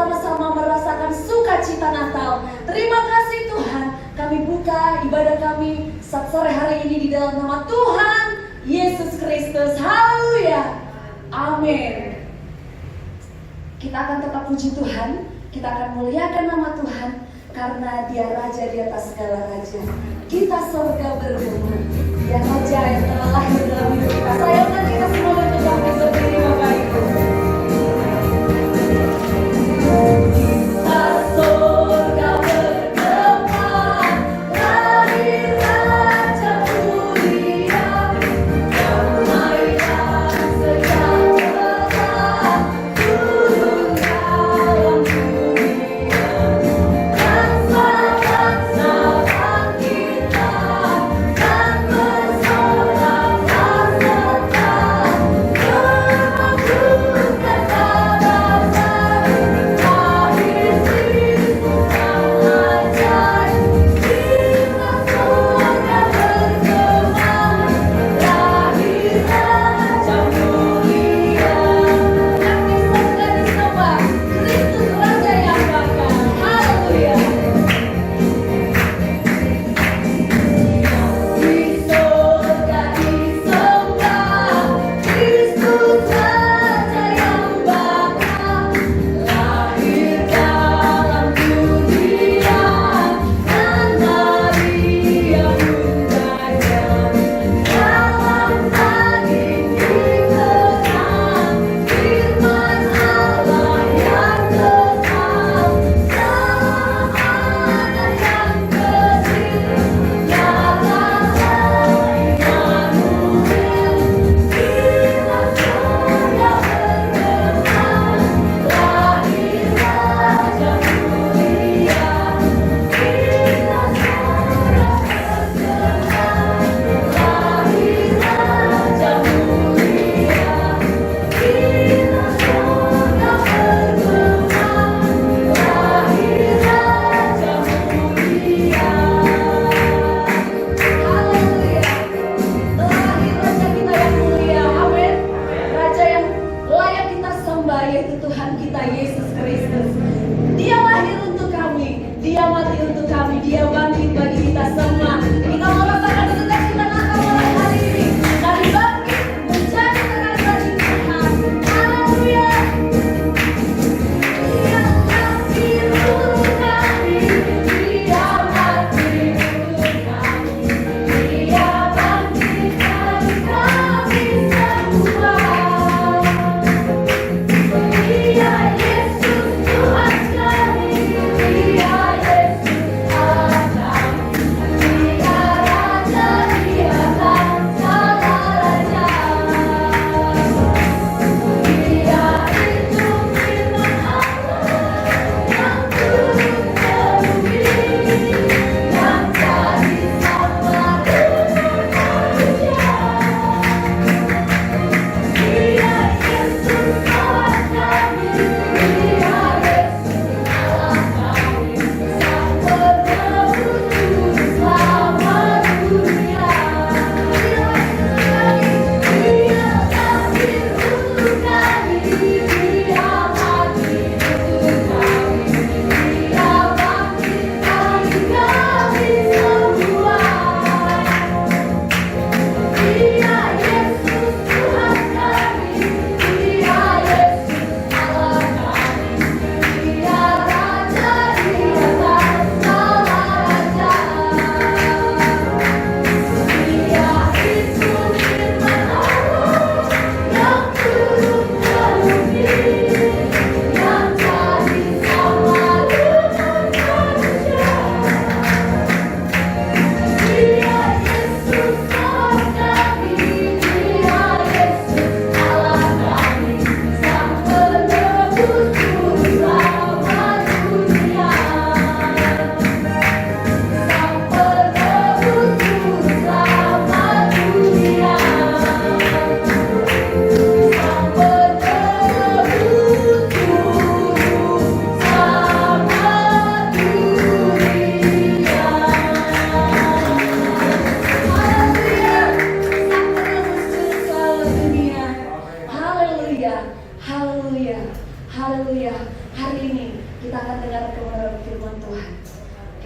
bersama-sama merasakan sukacita Natal. Terima kasih Tuhan, kami buka ibadah kami sore hari ini di dalam nama Tuhan Yesus Kristus. Haleluya. Amin. Kita akan tetap puji Tuhan, kita akan muliakan nama Tuhan, karena Dia Raja di atas segala raja. Kita surga bergema, Dia Raja yang telah lahir dalam hidup kita. Sayangkan kita semua untuk bangkit berdiri Bapak Ibu. Kita surga bergema, lahir Raja mulia, damai dan sejahtera turun dalam dunia. Bangsa-bangsa bangkitlah dan bersorak serta, gemah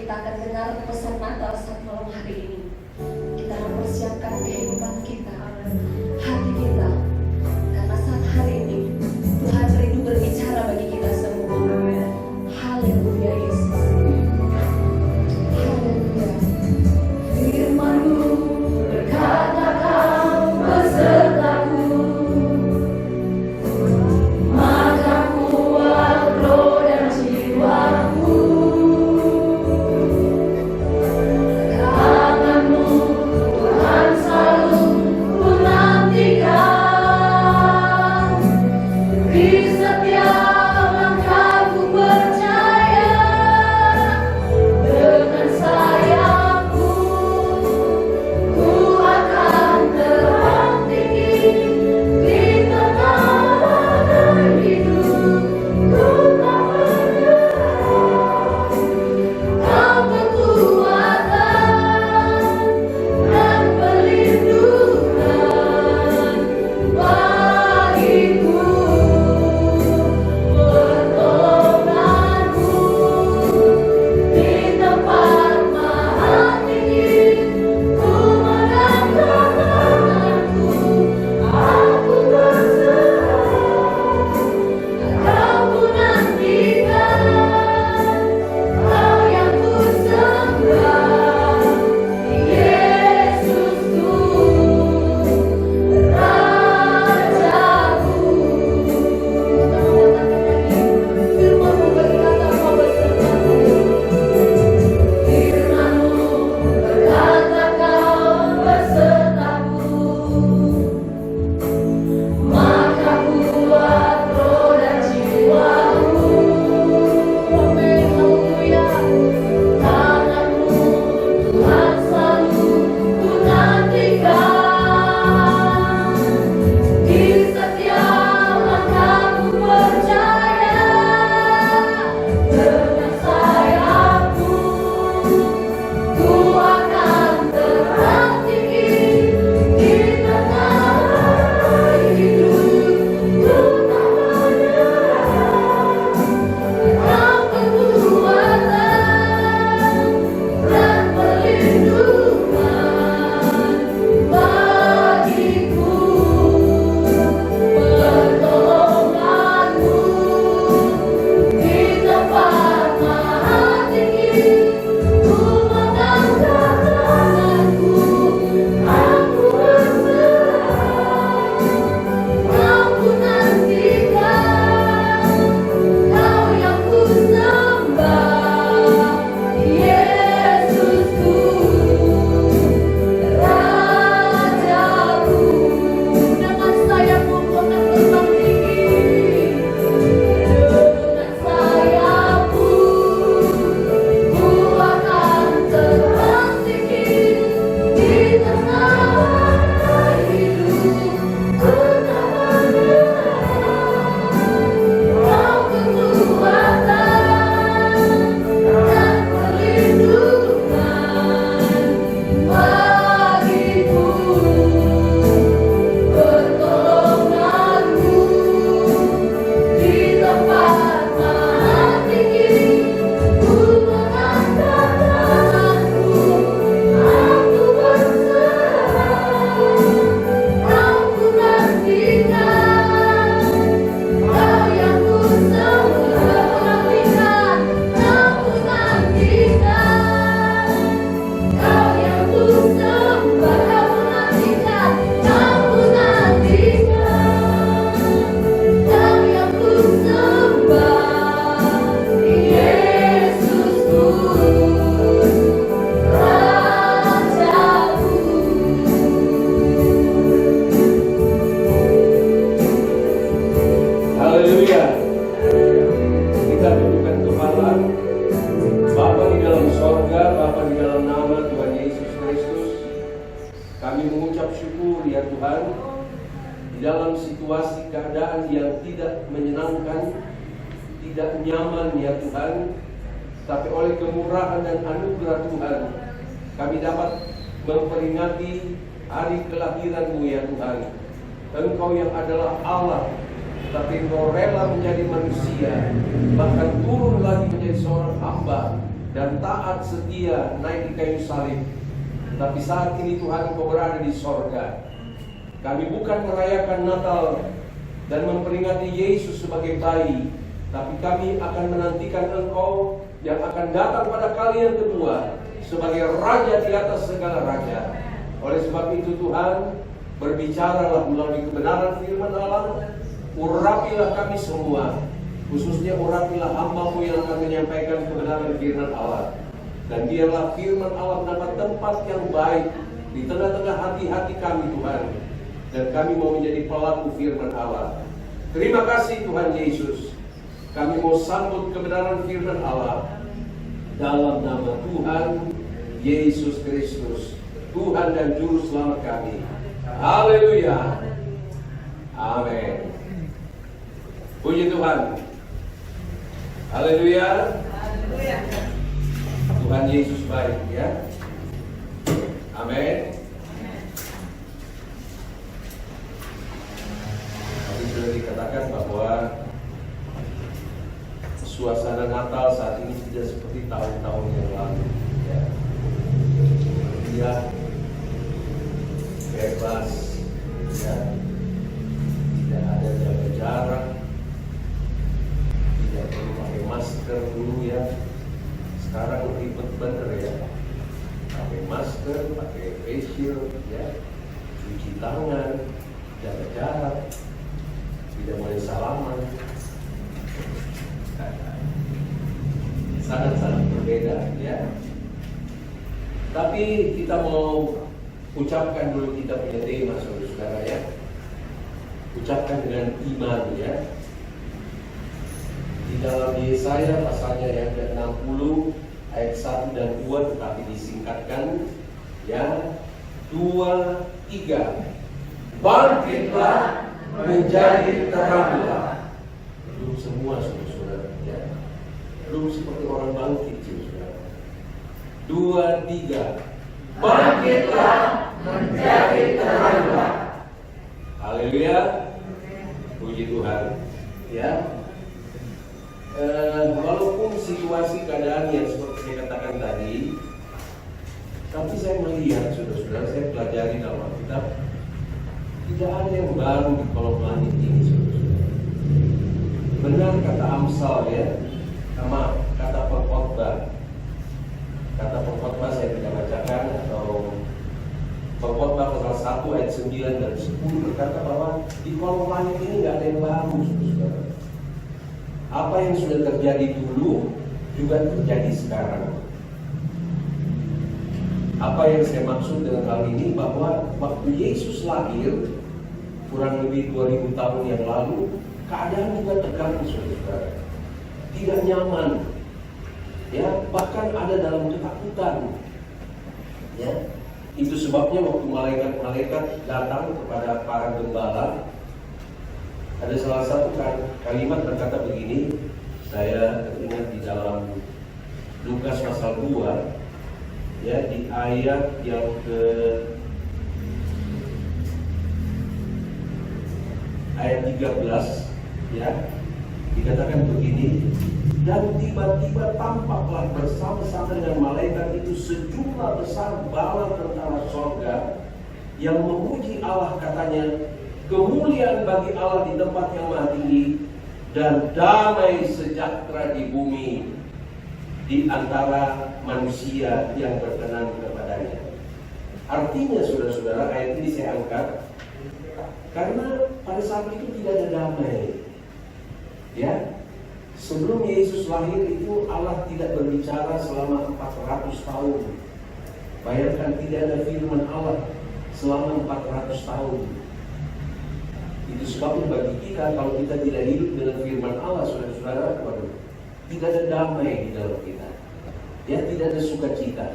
kita akan dengar pesan Natal saat malam hari ini. Kita mempersiapkan kehidupan kita, hati kita, karena saat hari ini Tuhan rindu berbicara bagi kita semua. Haleluya Yesus. Haleluya. Firman-Mu berkatakan besertaku, maka kuat roh dan jiwaku. Kedatangan-Mu Tuhan selalu ku nantikan. Di setiap langkahku percaya, dengan sayapmu ku akan terbang tinggi di tengah badai hidup. Ku tak menyerah, Kau kekuatan dan perlindungan bagiku, pertolonganku di tempat maha tinggi. Ku mengangkat tanganku, aku berserah. Kau ku nantikan, Kau yang ku sembah, Yesusku, Rajaku. Firman-Mu berkata Kau besertaku. Firman-Mu berkata Kau besertaku, maka kuat roh dan jiwaku. Amin, haleluya. Tangan-Mu Tuhan selalu ku nantikan. Di setiap langkahku percaya, dengan sayapmu ku akan terbang tinggi di tengah badai hidup. Ku tak menyerah, Kau kekuatan dan perlindungan bagiku, pertolonganku di tempat maha tinggi. Ku mengangkat tanganku, aku berserah. Kau ku nantikan, Kau yang ku sembah, Yesusku, Rajaku. Dengan sayap-Mu Ku akan terbang tinggi. Dengan sayap-Mu ku akan terbang tinggi di tengah badai hidup. Ku tak menyerah, Kau kekuatan dan perlindungan bagiku, pertolonganku di tempat maha tinggi. Ku mengangkat tanganku, aku berserah. Kau ku nantikan, Kau yang ku sembah. Kau ku nantikan, Kau yang ku sembah. Kau ku nantikan, Kau ku nantikan, Kau yang ku sembah, Yesusku, Rajaku. Haleluya. Kita tundukkan kepala. Bapa di dalam sorga, Bapa di dalam nama Tuhan Yesus Kristus, kami mengucap syukur ya Tuhan, di dalam situasi keadaan yang tidak menyenangkan, tidak nyaman ya Tuhan, tapi oleh kemurahan dan anugerah Tuhan, kami dapat memperingati hari kelahiran-Mu ya Tuhan. Engkau yang adalah Allah, tapi Engkau rela menjadi manusia, bahkan turun lagi menjadi seorang hamba dan taat setia naik di kayu salib. Tapi saat ini Tuhan, Engkau berada di sorga. Kami bukan merayakan Natal dan memperingati Yesus sebagai bayi, tapi kami akan menantikan Engkau yang akan datang pada kali yang kedua sebagai Raja di atas segala raja. Oleh sebab itu Tuhan, berbicaralah melalui kebenaran firman Allah. Urapilah kami semua, khususnya urapilah hamba-Mu yang akan menyampaikan kebenaran firman Allah. Dan biarlah firman Allah mendapat tempat yang baik di tengah-tengah hati-hati kami Tuhan. Dan kami mau menjadi pelaku firman Allah. Terima kasih Tuhan Yesus. Kami mau sambut kebenaran firman Allah dalam nama Tuhan Yesus Kristus, Tuhan dan Juru Selamat kami. Haleluya. Amin. Puji Tuhan. Haleluya. Tuhan Yesus baik ya. Amin. Tadi sudah dikatakan bahwa suasana Natal saat ini tidak seperti tahun-tahun yang lalu ya. Dia bebas ya. Tidak ada jaga jarak, tidak perlu pakai masker dulu ya. Sekarang ribet bener ya, pakai masker, pakai face shield ya, cuci tangan, jaga jarak, tidak boleh salaman. Sangat-sangat berbeda ya. Tapi kita mau ucapkan dulu kita punya tema saudara-saudara ya. Ucapkan dengan iman ya. Di dalam Yesaya pasalnya yang ke-60 ayat 1 dan 2, tetapi disingkatkan ya, 2, 3. Bangkitlah menjadi teranglah. Belum semua saudara-saudara ya. Belum seperti orang bangkit saudara. 2, 3. Bangkitlah menjadi teranglah. Haleluya. Puji Tuhan ya. Walaupun situasi keadaan yang seperti saya katakan tadi, tapi saya melihat saudara-saudara, saya pelajari dalam Alkitab, tidak ada yang baru di kolom langit ini saudara-saudara. Benar kata Amsal ya, sama kata pengkhotbah. Kata pengkhotbah saya tidak bacakan, atau pengkhotbah pasal 1 ayat 9 dan 10 berkata bahwa di kolom langit ini nggak ada yang baru saudara-saudara. Apa yang sudah terjadi dulu juga terjadi sekarang. Apa yang saya maksud dengan hal ini, bahwa waktu Yesus lahir kurang lebih 2000 tahun yang lalu, keadaan juga tegang saudara. Tidak nyaman. Ya, bahkan ada dalam ketakutan. Ya. Itu sebabnya waktu malaikat-malaikat datang kepada para gembala, ada salah satu kalimat berkata begini, saya ingat di dalam Lukas pasal 2 ya, di ayat yang ayat 13 ya, dikatakan begini, dan tiba-tiba tampaklah bersama-sama dengan malaikat itu sejumlah besar bala tentara sorga yang memuji Allah, katanya, kemuliaan bagi Allah di tempat yang maha tinggi, dan damai sejahtera di bumi di antara manusia yang berkenan kepadanya. Artinya saudara-saudara, ayat ini saya angkat karena pada saat itu tidak ada damai. Ya, sebelum Yesus lahir itu Allah tidak berbicara selama 400 tahun. Bayangkan, tidak ada firman Allah selama 400 tahun. Itu sebabnya bagi kita, kalau kita tidak hidup dengan firman Allah, saudara-saudara, tidak ada damai di dalam kita. Ya, tidak ada sukacita.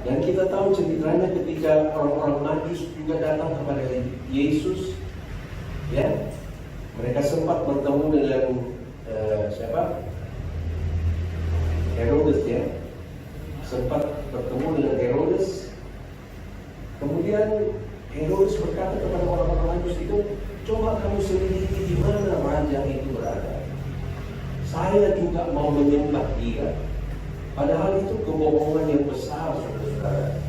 Dan kita tahu ceritanya ketika orang-orang Majus juga datang kepada Yesus, ya, mereka sempat bertemu dengan siapa? Herodes ya, sempat bertemu dengan Herodes. Kemudian Herodes berkata kepada orang-orang Majus itu, coba kamu selidiki di mana raja itu berada. Saya juga mau menyembah dia. Padahal itu kebohongan yang besar, saudara-saudara.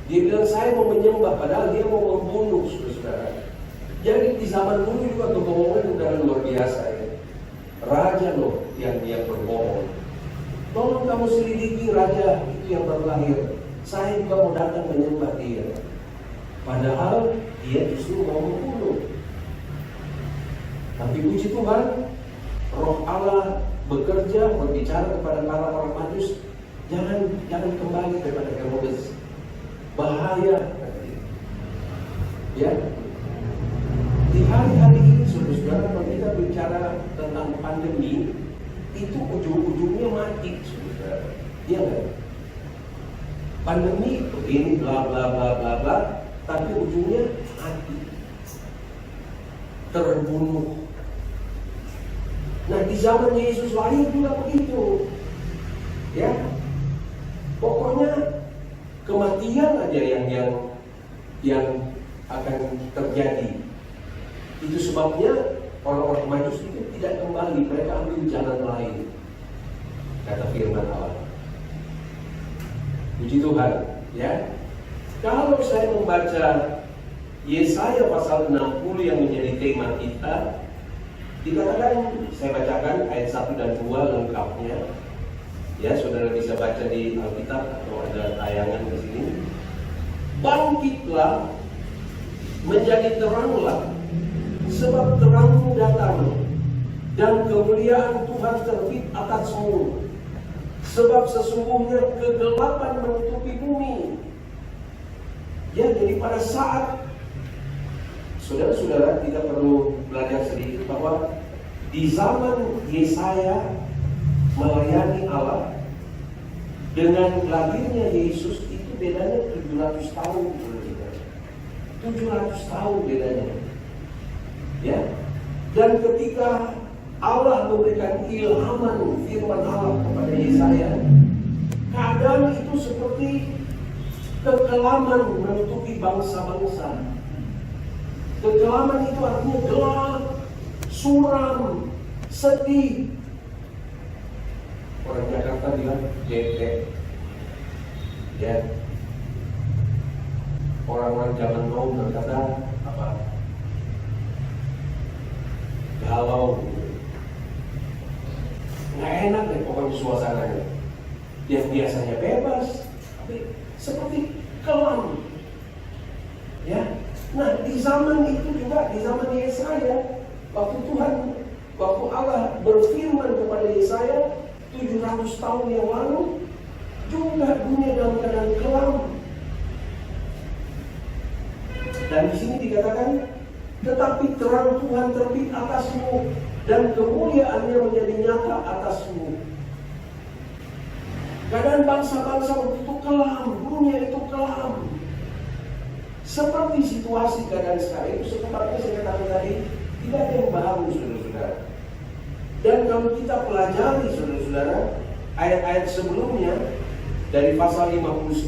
Dia bilang saya mau menyembah, padahal dia mau membunuh, saudara-saudara. Jadi di zaman dulu juga kebohongan udah luar biasa ya. Raja loh yang dia berbohong. Tolong kamu selidiki raja itu yang berlahir. Saya juga mau datang menyembah dia. Padahal dia justru mau membunuh. Tapi puji Tuhan, Roh Allah bekerja, berbicara kepada para orang Majus, jangan kembali kepada Herodes, bahaya. Ya, di hari-hari ini, saudara-saudara, kalau kita bicara tentang pandemi, itu ujung-ujungnya mati, saudara. Iya nggak? Pandemi begini, bla bla bla bla bla, tapi ujungnya mati, terbunuh. Nah, di zaman Yesus lahir juga begitu. Ya. Pokoknya kematian aja yang akan terjadi. Itu sebabnya orang-orang Majus itu tidak kembali, mereka ambil jalan lain. Kata firman Allah. Puji Tuhan, ya. Kalau saya membaca Yesaya pasal 60 yang menjadi tema kita, dikatakan, saya bacakan ayat 1 dan 2 lengkapnya. Ya, saudara bisa baca di Alkitab atau ada tayangan di sini. Bangkitlah, menjadi teranglah, sebab terangmu datang, dan kemuliaan Tuhan terbit atasmu. Sebab sesungguhnya kegelapan menutupi bumi. Ya, jadi pada saat saudara-saudara, kita perlu belajar sedikit bahwa di zaman Yesaya melayani Allah dengan lahirnya Yesus itu bedanya 700 tahun, 700 tahun bedanya. Ya. Dan ketika Allah memberikan ilhaman firman Allah kepada Yesaya, keadaan itu seperti kekelaman menutupi bangsa-bangsa. Kegelaman itu artinya gelap, suram, sedih. Orang Jakarta bilang jepek. Ya. Orang-orang zaman now berkata apa? Galau. Nggak enak deh pokoknya suasananya. Yang biasanya bebas, tapi seperti kelam. Ya. Nah, di zaman itu juga, di zaman Yesaya, waktu Allah berfirman kepada Yesaya 700 tahun yang lalu, juga dunia dalam keadaan kelam. Dan di sini dikatakan, tetapi terang Tuhan terbit atasmu, dan kemuliaannya menjadi nyata atasmu. Keadaan bangsa-bangsa itu kelam, dunia itu kelam. Seperti situasi keadaan sekarang itu, seperti saya katakan tadi, tidak ada yang baru, saudara-saudara. Dan kalau kita pelajari, saudara-saudara, ayat-ayat sebelumnya dari pasal 59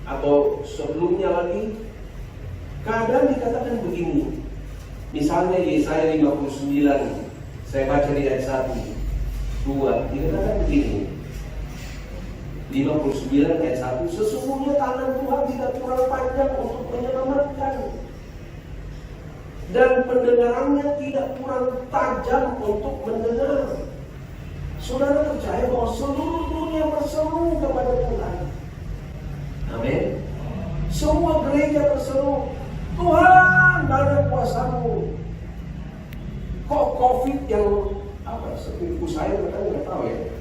atau sebelumnya lagi, keadaan dikatakan begini. Misalnya Yesaya 59, saya baca di ayat 1, 2, dikatakan begini. 59 ayat 1, sesungguhnya tangan Tuhan tidak kurang panjang untuk menyelamatkan, dan pendengarannya tidak kurang tajam untuk mendengar. Saudara percaya bahwa seluruh dunia berseru kepada Tuhan. Amin. Semua gereja berseru, Tuhan mana kuasamu. Kok COVID yang seperti saya nggak tahu ya,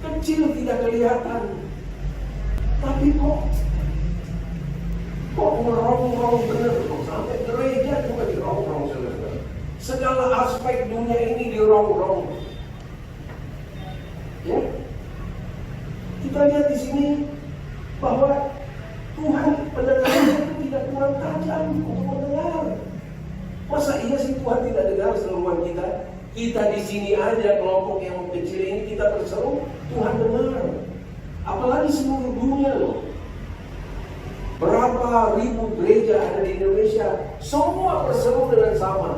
kecil tidak kelihatan, tapi kok ngerong-ngerong bener, sampai gereja juga dirong-rong, saudara. Segala aspek dunia ini dirong-rong. Ya, kita lihat di sini bahwa Tuhan pendengarannya itu tidak kurang tajam untuk mendengar. Masa iya sih Tuhan tidak dengar seruan kita? Kita di sini aja kelompok yang kecil ini kita berseru, Tuhan dengar. Apalagi seluruh dunia loh. Berapa ribu gereja ada di Indonesia, semua berseru dengan sama.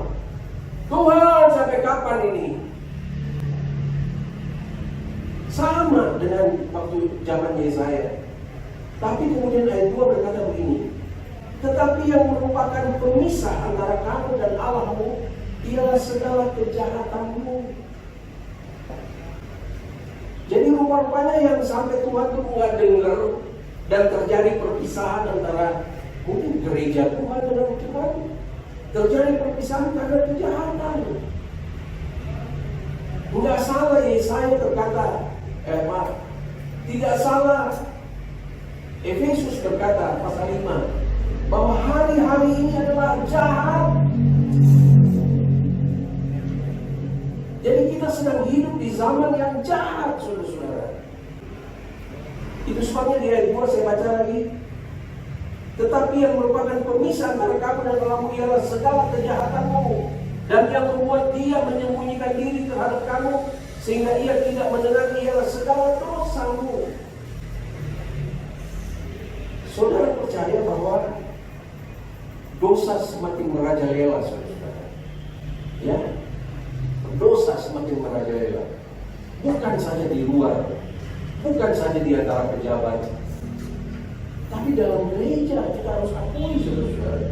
Tuhan sampai kapan ini? Sama dengan waktu zaman Yesaya. Tapi kemudian ayat 2 berkata begini, tetapi yang merupakan pemisah antara kamu dan Allahmu ialah segala kejahatanmu. Jadi rupa-rupanya yang sampai Tuhan itu nggak dengar dan terjadi perpisahan antara mungkin gereja Tuhan dengan Tuhan. Terjadi perpisahan karena kejahatan. Enggak salah Yesaya berkata, tidak salah Efesus berkata pasal 5 bahwa hari-hari ini adalah jahat. Jadi kita sedang hidup di zaman yang jahat, saudara-saudara. Itu sebabnya di ayat 2 saya baca lagi. Tetapi yang merupakan pemisah antara kamu dan Allahmu ialah segala kejahatanmu, dan yang membuat dia menyembunyikan diri terhadap kamu sehingga ia tidak mendengar ialah segala dosamu. Saudara percaya bahwa dosa semakin merajalela, saudara? Ya, dosa semakin merajalela. Bukan saja di luar, bukan saja di antara pejabat, tapi dalam gereja kita harus akui, saudara.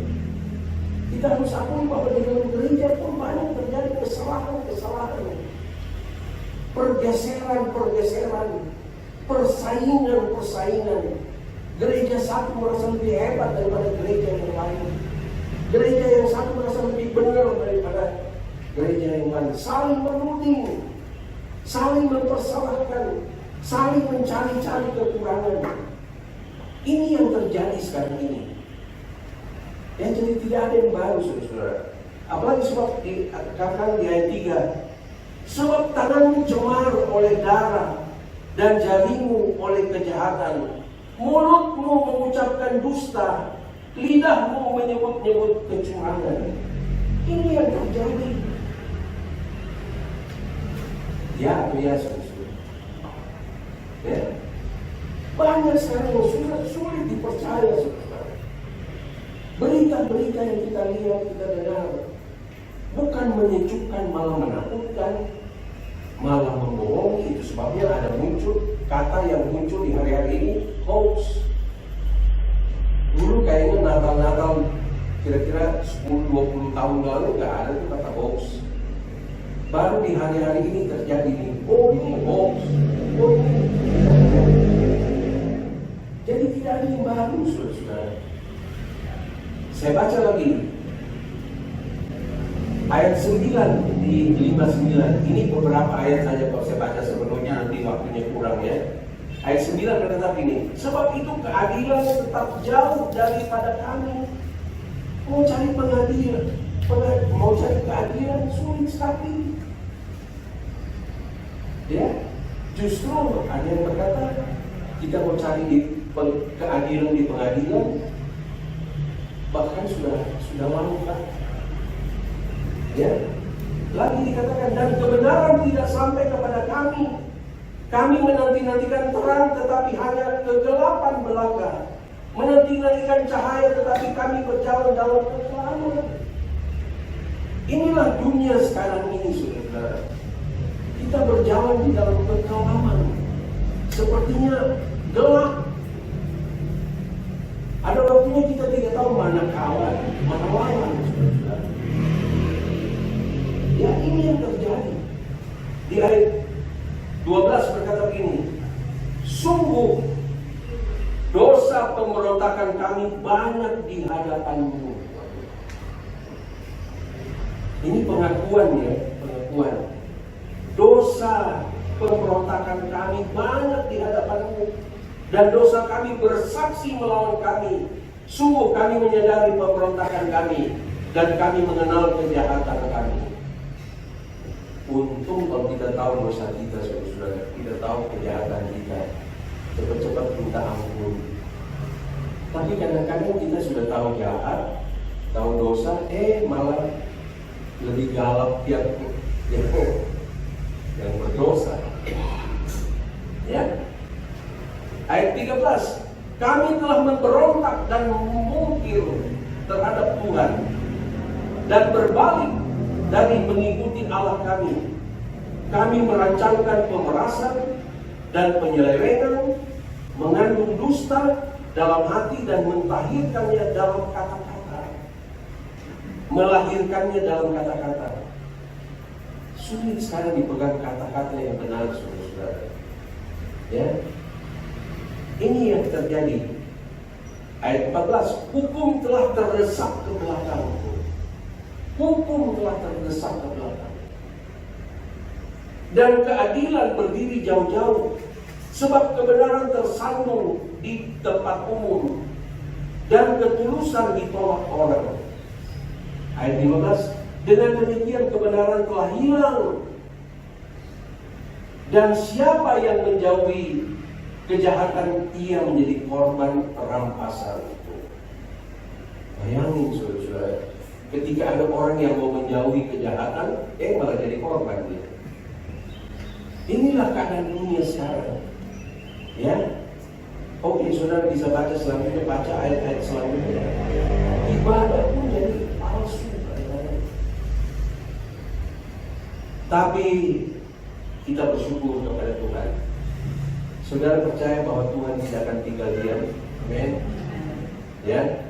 Kita harus akui bahwa di dalam gereja pun banyak terjadi kesalahan-kesalahan, pergeseran-pergeseran, persaingan-persaingan. Gereja satu merasa lebih hebat daripada gereja yang lain. Gereja yang satu merasa lebih benar daripada gereja yang lain. Saling menuding, saling mempersalahkan, saling mencari-cari kekurangan. Ini yang terjadi sekarang ini. Ya, jadi tidak ada yang baru, saudara. Apalagi sebab dikatakan di ayat 3, sebab tanganmu cemar oleh darah dan jarimu oleh kejahatan, mulutmu mengucapkan dusta, lidahmu menyebut-nyebut kecurangan. Ini yang terjadi. Ya, saudara. Ya. Banyak sekarang yang sulit dipercaya, saudara. Berita-berita yang kita lihat, kita dengar, bukan menyejukkan, malah menakutkan, malah membohongi. Itu sebabnya ada muncul kata yang muncul di hari-hari ini, hoax. Dulu kayaknya Natal kira-kira 10-20 tahun lalu nggak ada tuh kata hoax. Baru di hari-hari ini terjadi nih, oh ini hoax, oh ini. Jadi tidak ada yang baru, saudara. Saya baca lagi ayat 9 di 59. Ini beberapa ayat saja kalau saya baca sepenuhnya, nanti waktunya kurang ya. Ayat 9 berkata begini, sebab itu keadilan tetap jauh daripada kami. Mau cari pengadilan, mau cari keadilan sulit sekali. Ya, justru ada yang berkata kita mau cari keadilan di pengadilan, bahkan sudah lama kan? Ya, lagi dikatakan dan kebenaran tidak sampai kepada kami. Kami menanti-nantikan terang, tetapi hanya kegelapan belaka. Menanti-nantikan cahaya, tetapi kami berjalan dalam kegelapan. Inilah dunia sekarang ini, saudara. Kita berjalan di dalam kegelapan. Sepertinya gelap. Ada waktunya kita tidak tahu mana kawan, mana lawan, saudara. Ya, ini yang terjadi. Di ayat 12 berkata begini, sungguh dosa pemberontakan kami banyak di hadapan-Mu. Ini pengakuan ya, pengakuan. Dosa pemberontakan kami banyak di hadapan-Mu, dan dosa kami bersaksi melawan kami. Sungguh kami menyadari pemberontakan kami, dan kami mengenal kejahatan kami. Untung kalau kita tahu dosa kita, saudara, kita tahu kejahatan kita, cepat-cepat minta ampun. Tapi kadang-kadang kita sudah tahu jahat, tahu dosa, malah lebih galak yang berdosa. Ya. Ayat 13, kami telah memberontak dan memungkir terhadap Tuhan dan berbalik dari mengikuti Allah kami. Kami merancangkan pemerasan dan penyelewengan, mengandung dusta dalam hati dan mentahirkannya dalam kata-kata, melahirkannya dalam kata-kata. Sulit sekali dipegang kata-kata yang benar, saudara-saudara. Ya, ini yang terjadi. Ayat 14, hukum telah terdesak ke belakang. Hukum telah terdesak ke belakang. Dan keadilan berdiri jauh-jauh, sebab kebenaran tersandung di tempat umum dan ketulusan ditolak orang. Ayat 15, dengan demikian kebenaran telah hilang, dan siapa yang menjauhi kejahatan, ia menjadi korban perampasan. Bayangin saudara-saudara, ketika ada orang yang mau menjauhi kejahatan, malah jadi korban dia. Inilah keadaan dunia sekarang. Ya, oke, saudara bisa baca selanjutnya, baca ayat-ayat selanjutnya. Ibadah pun jadi palsu. Tapi kita bersyukur kepada Tuhan. Saudara percaya bahwa Tuhan tidak akan tinggal diam. Amin. Ya.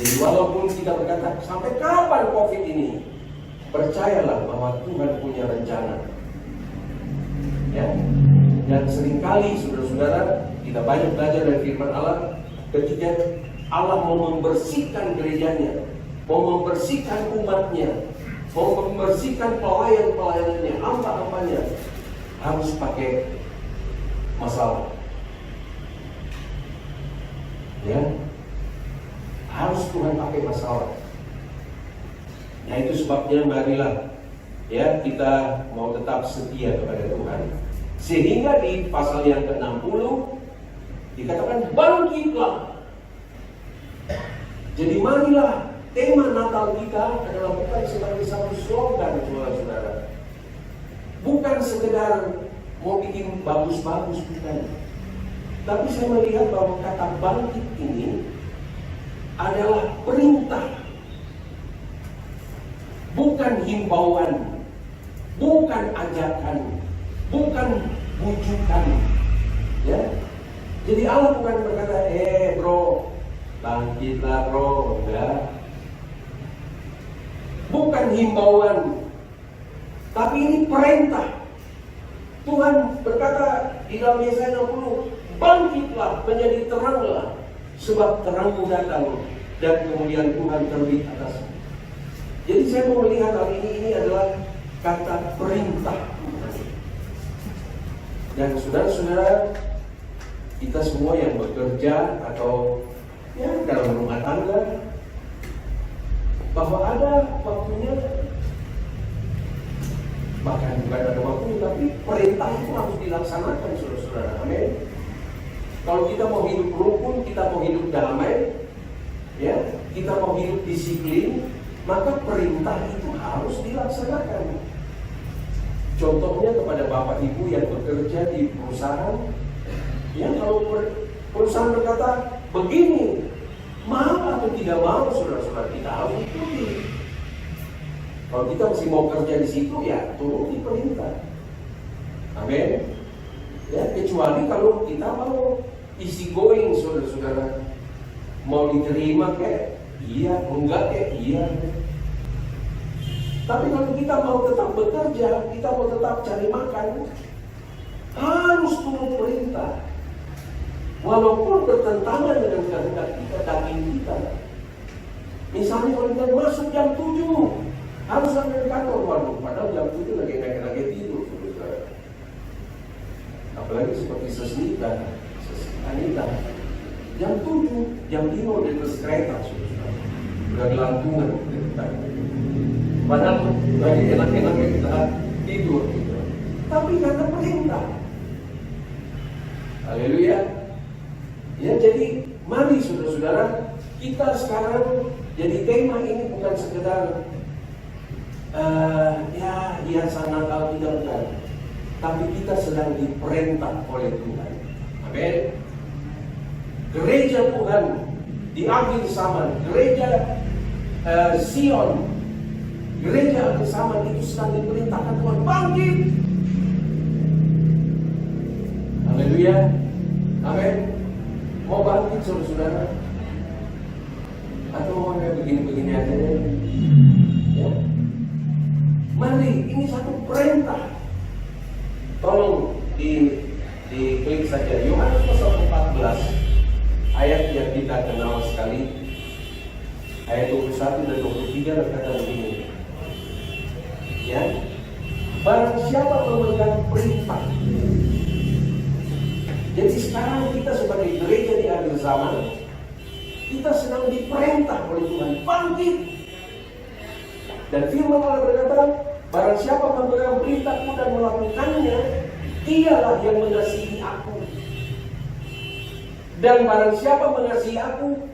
Jadi walaupun kita berkata sampai kapan COVID ini, percayalah bahwa Tuhan punya rencana. Ya. Dan seringkali saudara-saudara kita banyak belajar dari firman Allah ketika Allah mau membersihkan gerejanya, mau membersihkan umatnya, mau membersihkan pelayan-pelayanannya, hamba-hambanya, harus pakai masalah. Ya, harus Tuhan pakai masalah. Nah itu sebabnya marilah ya kita mau tetap setia kepada Tuhan. Sehingga di pasal yang ke-60 dikatakan bangkitlah. Jadi marilah, tema Natal kita adalah bukan sebagai satu slogan, saudara-saudara. Bukan sekedar mau bikin bagus-bagus, bukan. Tapi saya melihat bahwa kata bangkit ini adalah perintah, bukan himbauan, bukan ajakan, bukan bujukan. Ya. Jadi Allah bukan berkata, bro, bangkitlah bro, enggak. Bukan himbauan, tapi ini perintah. Tuhan berkata di dalam Yesaya 60, bangkitlah, menjadi teranglah, sebab terangmu datang dan kemuliaan Tuhan terbit atasmu. Jadi saya mau melihat hal ini adalah kata perintah. Dan saudara-saudara, kita semua yang bekerja atau ya dalam rumah tangga, bahwa ada waktunya, bahkan bukan ada waktunya, tapi perintah itu harus dilaksanakan, saudara-saudara. Amin. Kalau kita mau hidup rukun, kita mau hidup damai, ya, kita mau hidup disiplin, maka perintah itu harus dilaksanakan. Contohnya kepada Bapak Ibu yang bekerja di perusahaan, yang kalau perusahaan berkata begini, mau atau tidak mau, saudara-saudara, kita harus ikuti. Kalau kita masih mau kerja di situ, ya turuti perintah. Amin. Ya, kecuali kalau kita mau easy going, saudara-saudara, mau diterima kayak iya, enggak kayak iya. Tapi kalau kita mau tetap bekerja, kita mau tetap cari makan, harus turut perintah. Walaupun bertentangan dengan kehendak kita, daging kita. Misalnya kalau kita masuk jam 7, harus sampai ke kantor. Waduh, padahal jam 7 lagi tidur. Apalagi seperti Sesnita, jam 7, jam 5 udah terus kereta, udah gelantungan. Padahal lagi enak-enaknya kita tidur gitu. Tapi karena perintah. Haleluya. Ya, jadi mari saudara-saudara, kita sekarang jadi tema ini bukan sekedar hiasan Natal, tidak, bukan. Tapi kita sedang diperintah oleh Tuhan. Amin. Gereja Tuhan di akhir zaman, gereja Sion, gereja akhir zaman itu sedang diperintahkan Tuhan bangkit. Haleluya. Amin. Mau bangkit saudara-saudara? Atau mau kayak begini-begini aja deh? Ya. Mari, ini satu perintah. Tolong diklik saja Yohanes pasal 14 ayat yang kita kenal sekali, ayat 21 dan 23 berkata begini. Ya, barang siapa memegang perintah. Jadi sekarang kita sebagai gereja di akhir zaman, kita sedang diperintah oleh Tuhan bangkit. Dan firman Allah berkata, barang siapa memegang perintahku dan melakukannya, dialah yang mengasihi aku. Dan barang siapa mengasihi aku,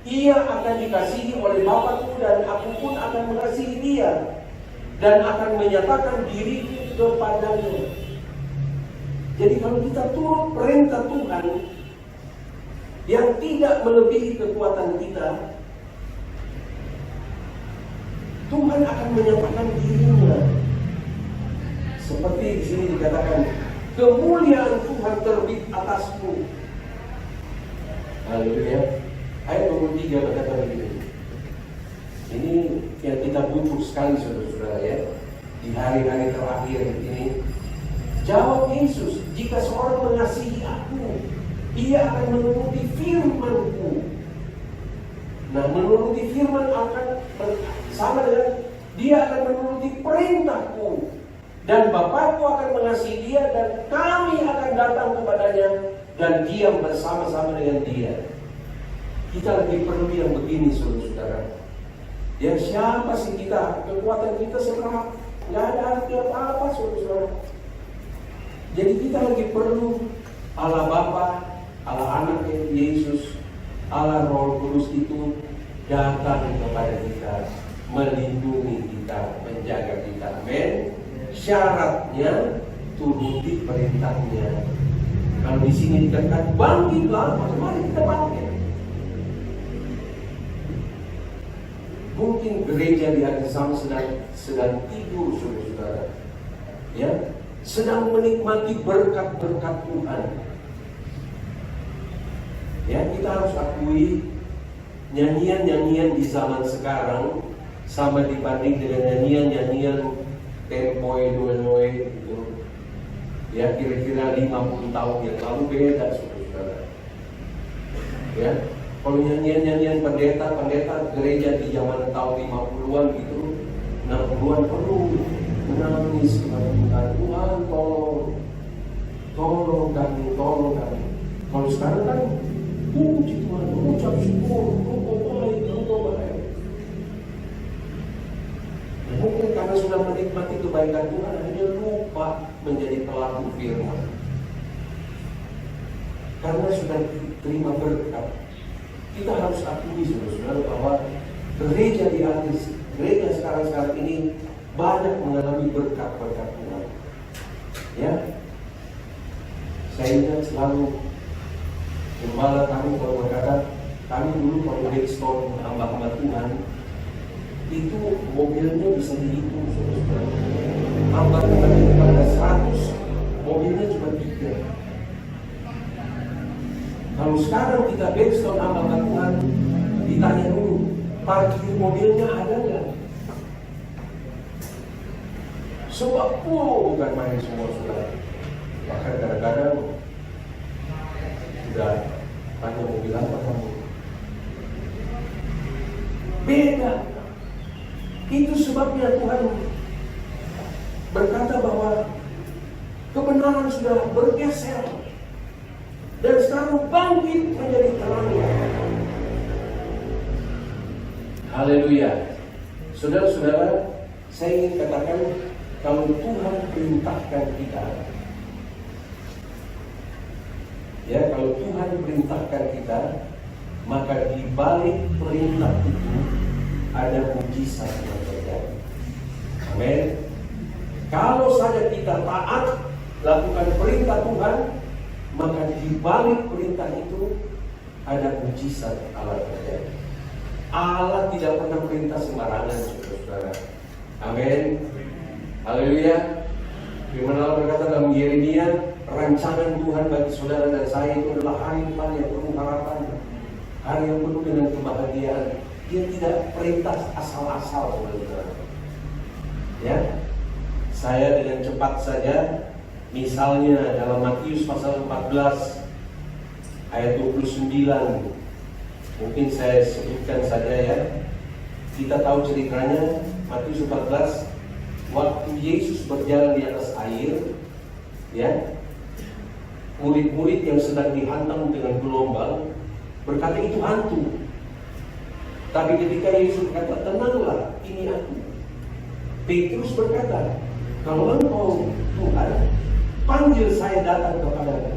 ia akan dikasihi oleh Bapa-Ku, dan aku pun akan mengasihi dia dan akan menyatakan diriku kepadanya. Jadi kalau kita turut perintah Tuhan yang tidak melebihi kekuatan kita, Tuhan akan menyatakan dirinya. Seperti di sini dikatakan, kemuliaan Tuhan terbit atasmu. Haleluya. Ayat 23 berkata begini. Ini yang kita butuh sekali saudara-saudara ya. Di hari-hari terakhir ini. Jawab Yesus, jika seorang mengasihi aku, ia akan menuruti firman-Ku. Nah, menuruti firman akan sama dengan dia akan menuruti perintah-Ku. Dan Bapa-Ku akan mengasihi dia, dan kami akan datang kepadanya dan diam bersama-sama dengan dia. Kita lagi perlu yang begini saudara-saudara. Ya siapa sih kita? Kekuatan kita sekarang nggak ada arti apa-apa saudara-saudara. Jadi kita lagi perlu Allah Bapa, Allah Anak Yesus, Allah Roh Kudus itu datang kepada kita, melindungi kita, menjaga kita. Amin. Syaratnya turuti perintahnya. Kalau di sini dikatakan bangkitlah, mari kita bangkit. Mungkin gereja di akhir zaman sedang tidur saudara-saudara. Ya. Sedang menikmati berkat-berkat Tuhan. Ya, kita harus akui nyanyian-nyanyian di zaman sekarang sama dibanding dengan nyanyian-nyanyian tempoe due gitu. Ya, kira-kira 50 tahun yang lalu beda saudara. Ya, kalau nyanyian-nyanyian pendeta gereja di zaman tahun 50-an gitu, 60-an perlu menangis kepada Tuhan, Tuhan tolong kami. Kalau sekarang kan puji Tuhan, mengucap syukur, engkau baik. Mungkin karena sudah menikmati kebaikan Tuhan, hanya lupa menjadi pelaku firman. Karena sudah terima berkat, kita harus akui saudara bahwa gereja di atas, gereja sekarang ini banyak mengalami berkat-berkat Tuhan. Ya, saya ingat selalu gembala kami kalau berkata, kami dulu kalau backstone hamba-hamba Tuhan, itu mobilnya bisa dihitung saudara. Hamba Tuhan itu pada 100, mobilnya cuma 3. Kalau sekarang kita backstone hamba Tuhan, ditanya dulu, parkir mobilnya ada nggak? Sebab bukan main semua saudara. Bahkan kadang-kadang sudah tanya mobil apa kamu. Beda. Itu sebabnya Tuhan berkata bahwa kebenaran sudah bergeser dan sekarang bangkit menjadi terang. Haleluya. Saudara-saudara, saya ingin katakan, kalau Tuhan perintahkan kita, ya, kalau Tuhan perintahkan kita, maka di balik perintah itu ada mujizat yang terjadi. Amin. Kalau saja kita taat lakukan perintah Tuhan, maka di balik perintah itu ada mujizat Allah terjadi. Allah tidak pernah perintah sembarangan, saudara. Amin. Haleluya. Firman Allah berkata dalam Yeremia rancangan Tuhan bagi saudara dan saya itu adalah hari depan yang penuh harapan, hari yang penuh dengan kebahagiaan. Dia tidak perintah asal-asal, saudara. Ya, saya dengan cepat saja, misalnya dalam Matius pasal 14 ayat 29, mungkin saya sebutkan saja ya. Kita tahu ceritanya, Matius 14, waktu Yesus berjalan di atas air, ya, murid-murid yang sedang dihantam dengan gelombang berkata itu hantu. Tapi ketika Yesus berkata, tenanglah, ini aku. Petrus berkata, kalau engkau Tuhan, panggil saya datang kepadamu.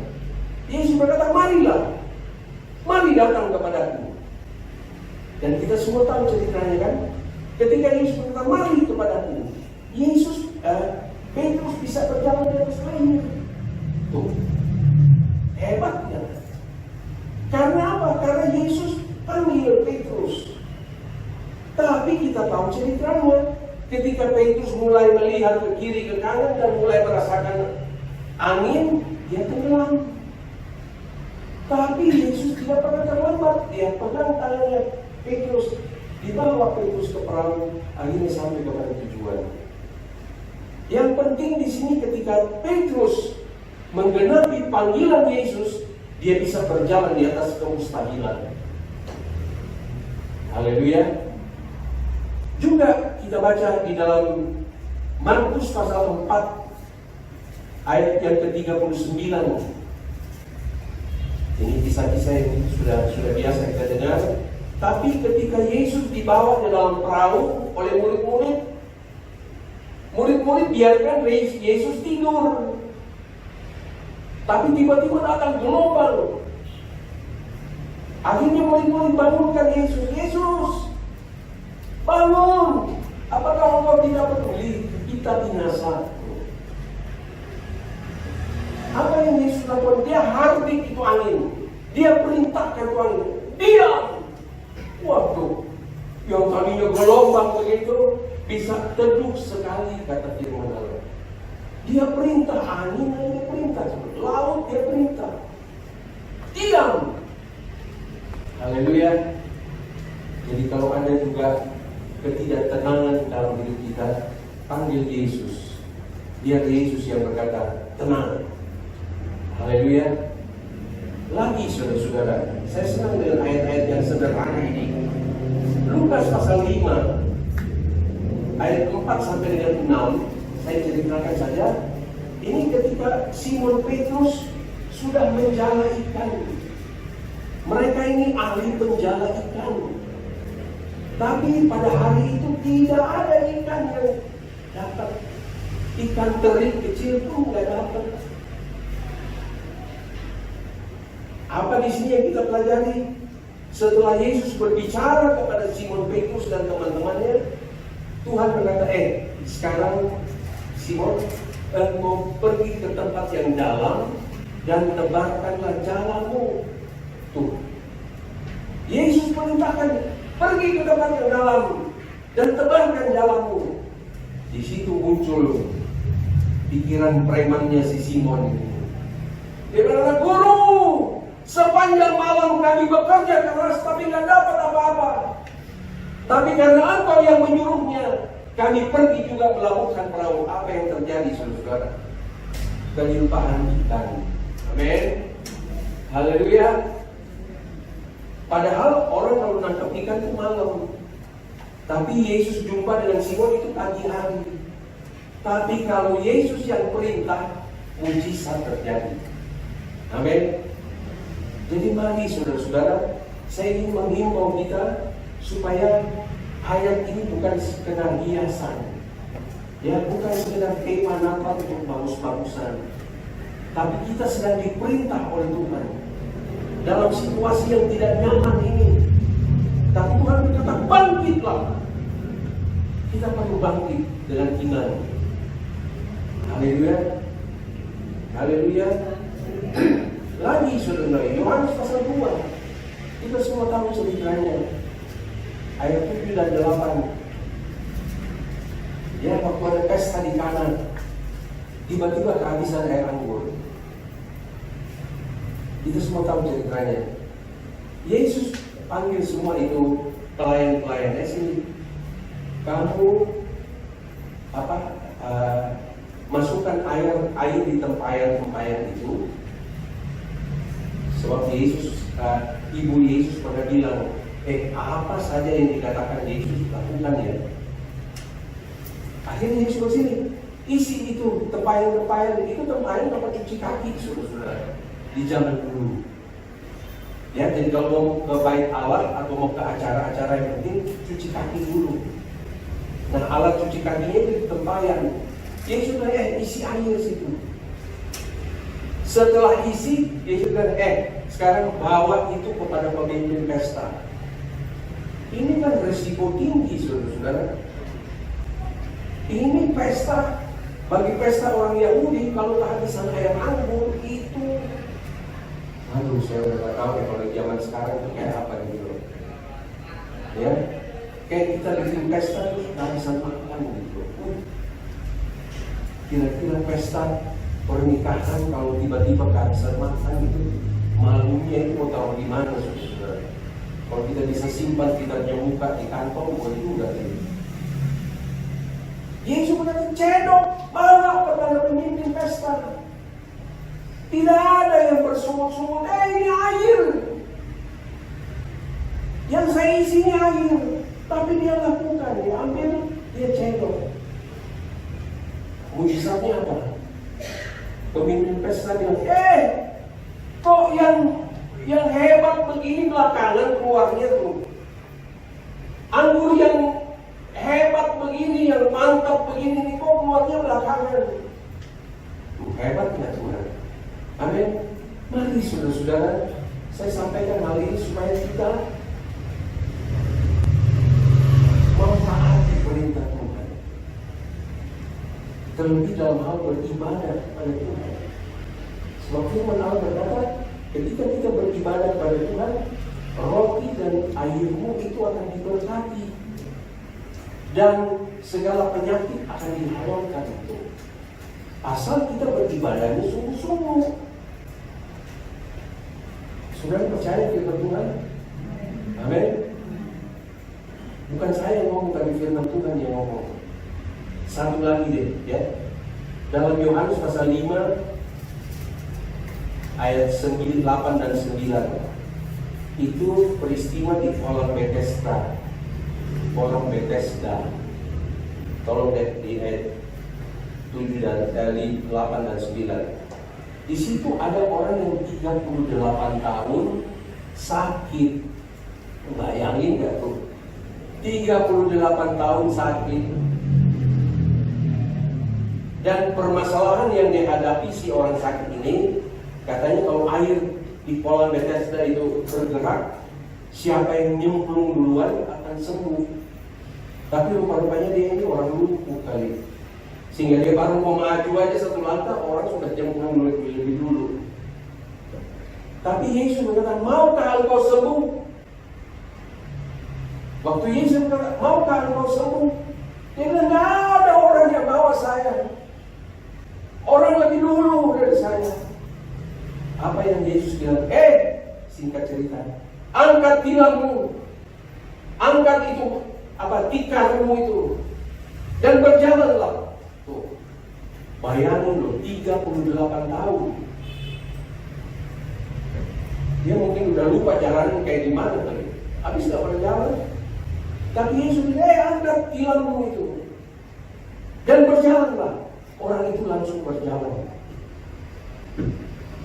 Yesus berkata, marilah, mari datang kepadaku. Dan kita semua tahu ceritanya kan, ketika Yesus berkata, mari kepadaku, Petrus bisa berjalan di atas air. Tuh, hebatnya. Karena apa? Karena Yesus panggil Petrus. Tapi kita tahu ceritanya, ketika Petrus mulai melihat ke kiri ke kanan dan mulai merasakan angin, dia tenggelam. Tapi Yesus tidak pernah terlambat. Dia pegang tangannya Petrus, dibawa Petrus ke perahu, akhirnya sampai kepada tujuan. Yang penting di sini ketika Petrus menggenapi panggilan Yesus, dia bisa berjalan di atas kemustahilan. Haleluya. Juga kita baca di dalam Markus pasal 4 ayat yang ke-39. Ini kisah-kisah yang sudah biasa kita dengar. Tapi ketika Yesus dibawa ke dalam perahu oleh murid-murid biarkan Yesus tidur. Tapi tiba-tiba datang gelombang. Akhirnya murid-murid bangunkan Yesus. Yesus, bangun! Apakah engkau tidak peduli kita binasa? Apa yang Yesus lakukan? Dia hardik itu angin. Dia perintahkan itu angin. Diam! Waduh, yang tadinya gelombang begitu bisa teduh sekali, kata firman Allah. Dia perintah angin, dia perintah laut, dia perintah diam. Haleluya. Jadi kalau ada juga ketidaktenangan dalam hidup kita, panggil Yesus. Biar Yesus yang berkata tenang. Haleluya. Lagi saudara-saudara, saya senang dengan ayat-ayat yang sederhana ini. Lukas pasal 5 ayat 4 sampai dengan 6, saya ceritakan saja. Ini ketika Simon Petrus sudah menjala ikan. Mereka ini ahli penjala ikan. Tapi pada hari itu tidak ada ikan yang dapat. Ikan teri kecil pun nggak dapat. Apa di sini yang kita pelajari? Setelah Yesus berbicara kepada Simon Petrus dan teman-temannya, Tuhan berkata, sekarang Simon, engkau pergi ke tempat yang dalam dan tebarkanlah jalamu. Tuh, Yesus perintahkan, pergi ke tempat yang dalam dan tebarkan jalamu. Di situ muncul pikiran premannya si Simon ini. Dia berkata, Guru, sepanjang malam kami bekerja keras tapi nggak dapat apa-apa. Tapi karena Engkau yang menyuruhnya, kami pergi juga melakukan perahu. Apa yang terjadi, saudara? Kelimpahan ikan. Amin. Haleluya. Padahal orang kalau nangkap ikan itu malam. Tapi Yesus jumpa dengan Simon itu pagi hari. Tapi kalau Yesus yang perintah, mujizat terjadi. Amin. Jadi mari saudara-saudara, saya ingin menghimbau kita supaya ayat ini bukan sekedar hiasan, ya, bukan sekedar tema nampak untuk bagus-bagusan, tapi kita sedang diperintah oleh Tuhan dalam situasi yang tidak nyaman ini. Tapi Tuhan berkata, bangkitlah. Kita perlu bangkit dengan iman. Haleluya. Haleluya. Lagi saudara, Yohanes pasal 2, kita semua tahu ceritanya, ayat 7 dan 8. Ya, waktu ada pesta di Kana, tiba-tiba kehabisan air anggur. Kita semua tahu ceritanya. Yesus panggil semua itu pelayan-pelayannya, sini. Kamu masukkan air di tempayan itu. Sebab Yesus, ibu Yesus pernah bilang, apa saja yang dikatakan Yesus lakukan ya. Akhirnya Yesus bersini, isi itu tempayan itu tempayan dapat cuci kaki, saudara-saudara, di zaman dulu. Ya, jadi kalau mau ke bait Allah atau mau ke acara-acara yang penting, cuci kaki dulu. Nah, alat cuci kakinya itu di tempayan. Yesus bilang, isi air situ. Setelah isi, Yesus bilang, sekarang bawa itu kepada pemimpin pesta. Ini kan resiko tinggi, saudara-saudara. Ini pesta, bagi pesta orang Yahudi, kalau kehabisan air anggur itu, aduh, saya udah gak tahu ya kalau zaman sekarang itu kayak apa gitu. Ya, kayak kita bikin pesta terus kehabisan makan gitu. Kira-kira pesta pernikahan kalau tiba-tiba kehabisan makan gitu, malunya itu mau taruh di mana, saudara? Kalau kita bisa simpan, kita buka di kantong, boleh juga gitu. Yesus berkata, cedok, bawa kepada pemimpin pesta. Tidak ada yang bersungut-sungut, ini air. Yang saya isi ini air. Tapi dia lakukan, dia ambil, dia cedok. Mujizatnya apa? Pemimpin pesta bilang, kok yang hebat begini belakangan keluarnya tuh. Anggur yang hebat begini, yang mantap begini, kok keluarnya belakangan. Hebatnya Tuhan. Amin. Mari saudara-saudara, saya sampaikan hal ini supaya kita mentaati perintah Tuhan. Terlebih dalam hal beribadah pada Tuhan. Sebab firman Allah berkata, ketika kita beribadah pada Tuhan, roti dan airmu itu akan diberkati. Dan segala penyakit akan dihalalkan itu. Asal kita beribadahnya sungguh-sungguh. Saudara percaya firman Tuhan? Amin. Bukan saya yang ngomong, tapi firman Tuhan yang ngomong. Satu lagi deh, ya. Dalam Yohanes pasal 5 ayat 8 dan 9. Itu peristiwa di kolam Bethesda. Kolam Bethesda. Tolong di ayat 7 dan 8 dan 9. Di situ ada orang yang 38 tahun sakit. Bayangin gak tuh? 38 tahun sakit. Dan permasalahan yang dihadapi si orang sakit ini, katanya kalau air di kolam Bethesda itu bergerak, siapa yang nyemplung duluan akan sembuh. Tapi rupa-rupanya dia ini orang lumpuh kali. Sehingga dia baru mau maju aja satu langkah, orang sudah nyemplung lebih dulu. Tapi Yesus berkata, maukah engkau sembuh? Waktu Yesus berkata, maukah engkau sembuh? Dia bilang, nggak ada orang yang bawa saya. Orang lebih dulu dari saya. Apa yang Yesus bilang? Singkat cerita, angkat tilangmu, angkat itu tikarmu itu, dan berjalanlah. Tuh, bayangin loh, 38 tahun. Dia mungkin udah lupa jalannya kayak gimana tadi. Habis gak pernah jalan. Tapi Yesus bilang, angkat tilangmu itu, dan berjalanlah. Orang itu langsung berjalan.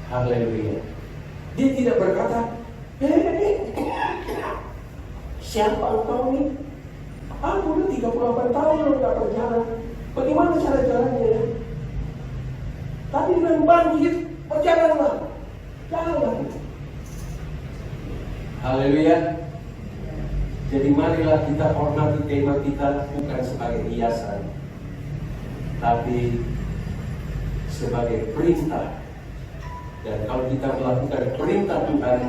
Haleluya. Dia tidak berkata, siapa engkau nih? Aku udah 38 tahun lo gak berjalan. Bagaimana cara jalannya? Tapi dengan bangkit, berjalanlah. Jalan. Haleluya. Jadi marilah kita hormati tema kita bukan sebagai hiasan, tapi sebagai perintah. Dan kalau kita melakukan perintah Tuhan,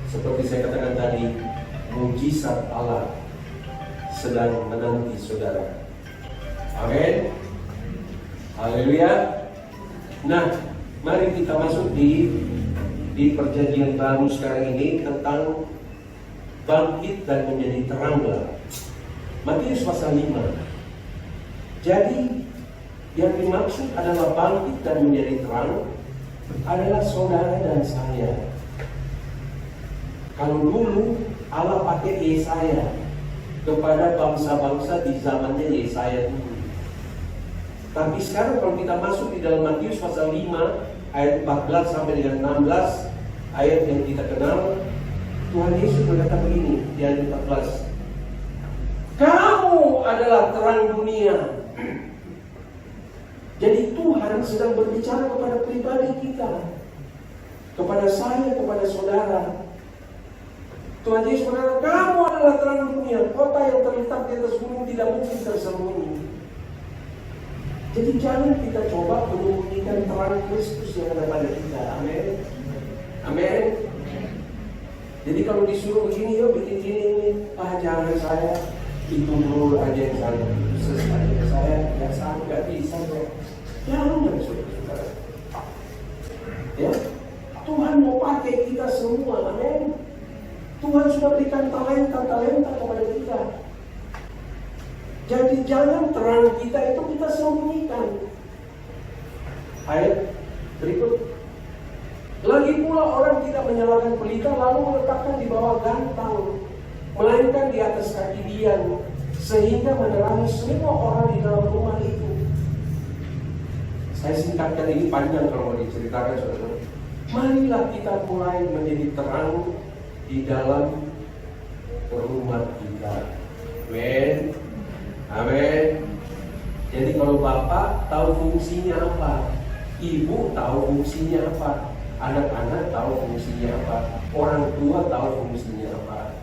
seperti saya katakan tadi, mujizat Allah sedang menanti saudara. Amin. Haleluya. Nah, mari kita masuk di di perjanjian baru sekarang ini tentang bangkit dan menjadi teranglah. Matius pasal 5. Jadi yang dimaksud adalah bangkit dan menjadi terang adalah saudara dan saya. Kalau dulu Allah pakai Yesaya kepada bangsa-bangsa di zamannya Yesaya dulu. Tapi sekarang kalau kita masuk di dalam Matius pasal 5 ayat 14 sampai dengan 16, ayat yang kita kenal, Tuhan Yesus berkata begini di ayat 14. Kamu adalah terang dunia. Jadi Tuhan sedang berbicara kepada pribadi kita, kepada saya, kepada saudara. Tuhan Yesus berkata, kamu adalah terang dunia. Kota yang terletak di atas gunung tidak mungkin tersembunyi. Jadi jangan kita coba menyembunyikan terang Kristus yang ada pada kita. Amin. Amin. Jadi kalau disuruh begini, yuk bikin gini, jangan saya itu dulu aja yang saya selesai. Saya nggak sanggup, nggak bisa kok. Jangan saudara. Ya, Tuhan mau pakai kita semua. Amin. Tuhan sudah berikan talenta kepada kita. Jadi jangan terang kita itu kita sembunyikan. Ayat berikut. Lagi pula orang tidak menyalakan pelita lalu meletakkan di bawah gantang, melainkan di atas kaki dian, sehingga menerangi semua orang di dalam rumah itu. Saya singkatkan, ini panjang kalau mau diceritakan saudara. Marilah kita mulai menjadi terang di dalam rumah kita. Amin. Amin. Jadi kalau bapak tahu fungsinya apa, ibu tahu fungsinya apa, anak-anak tahu fungsinya apa, orang tua tahu fungsinya apa.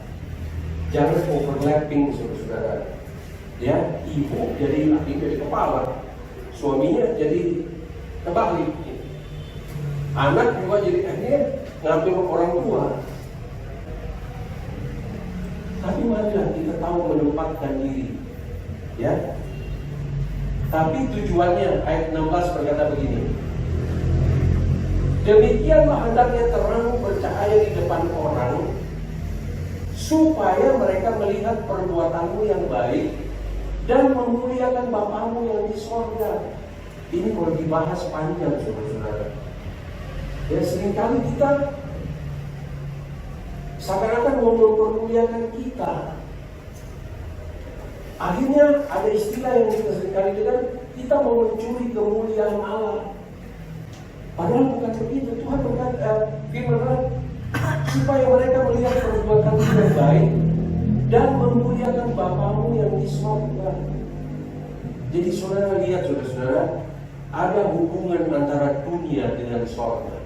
Jangan overlapping saudara. Ya, ibu jadi kepala, suaminya jadi kebalik. Anak juga jadi ngatur orang tua. Tapi marilah kita tahu menempatkan diri. Ya. Tapi tujuannya ayat 16 berkata begini. Demikianlah hendaknya terang bercahaya di depan orang, supaya mereka melihat perbuatanmu yang baik dan memuliakan Bapamu yang di sorga. Ini kalau dibahas panjang saudara-saudara. Ya, seringkali kita seakan-akan mau mempermuliakan kita. Akhirnya ada istilah yang kita seringkali dengar, kita mau mencuri kemuliaan Allah. Padahal bukan begitu. Tuhan berkata, firman, supaya mereka melihat perbuatan yang baik dan memuliakan Bapamu yang di sorga. Jadi saudara lihat saudara-saudara, ada hubungan antara dunia dengan sorga.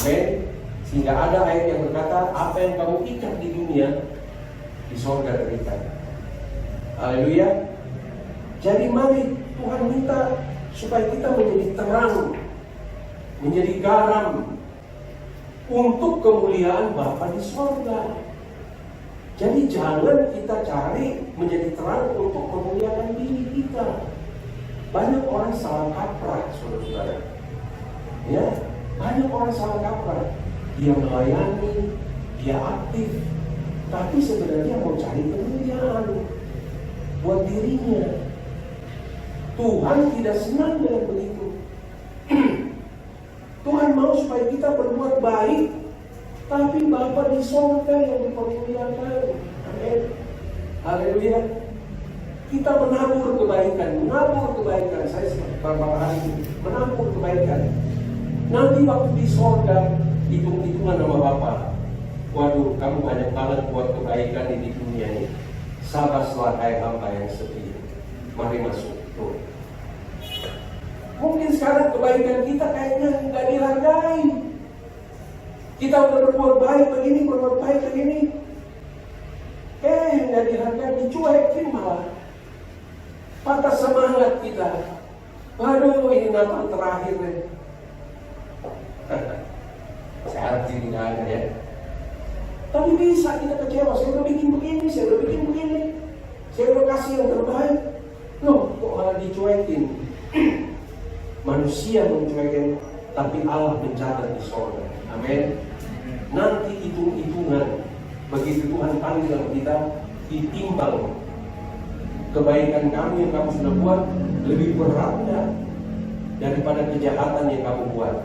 Amin. Sehingga ada ayat yang berkata, apa yang kamu ikat di dunia, di sorga terikat. Haleluya. Jadi mari Tuhan minta supaya kita menjadi terang, menjadi garam untuk kemuliaan Bapa di sorga. Jadi jangan kita cari menjadi terang untuk kemuliaan diri kita. Banyak orang salah kaprah saudara-saudara. Ya, banyak orang salah kaprah. Dia melayani, dia aktif, tapi sebenarnya mau cari kemuliaan buat dirinya. Tuhan tidak senang dengan begitu. Tuhan mau supaya kita berbuat baik, tapi Bapa di sorga yang dipermuliakan. Amin. Haleluya. Kita menabur kebaikan. Saya seperti beberapa hari ini menabur kebaikan. Nanti waktu di sorga hitung-hitungan sama Bapa. Waduh, kamu banyak banget buat kebaikan di dunia ini. Sabaslah hai hamba yang setia. Mari masuk. Tuh. Mungkin sekarang kebaikan kita kayaknya nggak dihargai. Kita udah berbuat baik begini, nggak dihargai, dicuekin malah. Patah semangat kita. Waduh, ini Natal terakhir nih. Saya harap tidak ada ya. Tapi bisa kita kecewa. Saya udah bikin begini, saya udah kasih yang terbaik. Loh, kok malah dicuekin? Manusia mencuekin, tapi Allah mencatat di sorga. Amin. Amin. Nanti hitung-hitungan begitu Tuhan panggil kita, ditimbang kebaikan kami yang kamu sudah buat lebih beratnya daripada kejahatan yang kamu buat.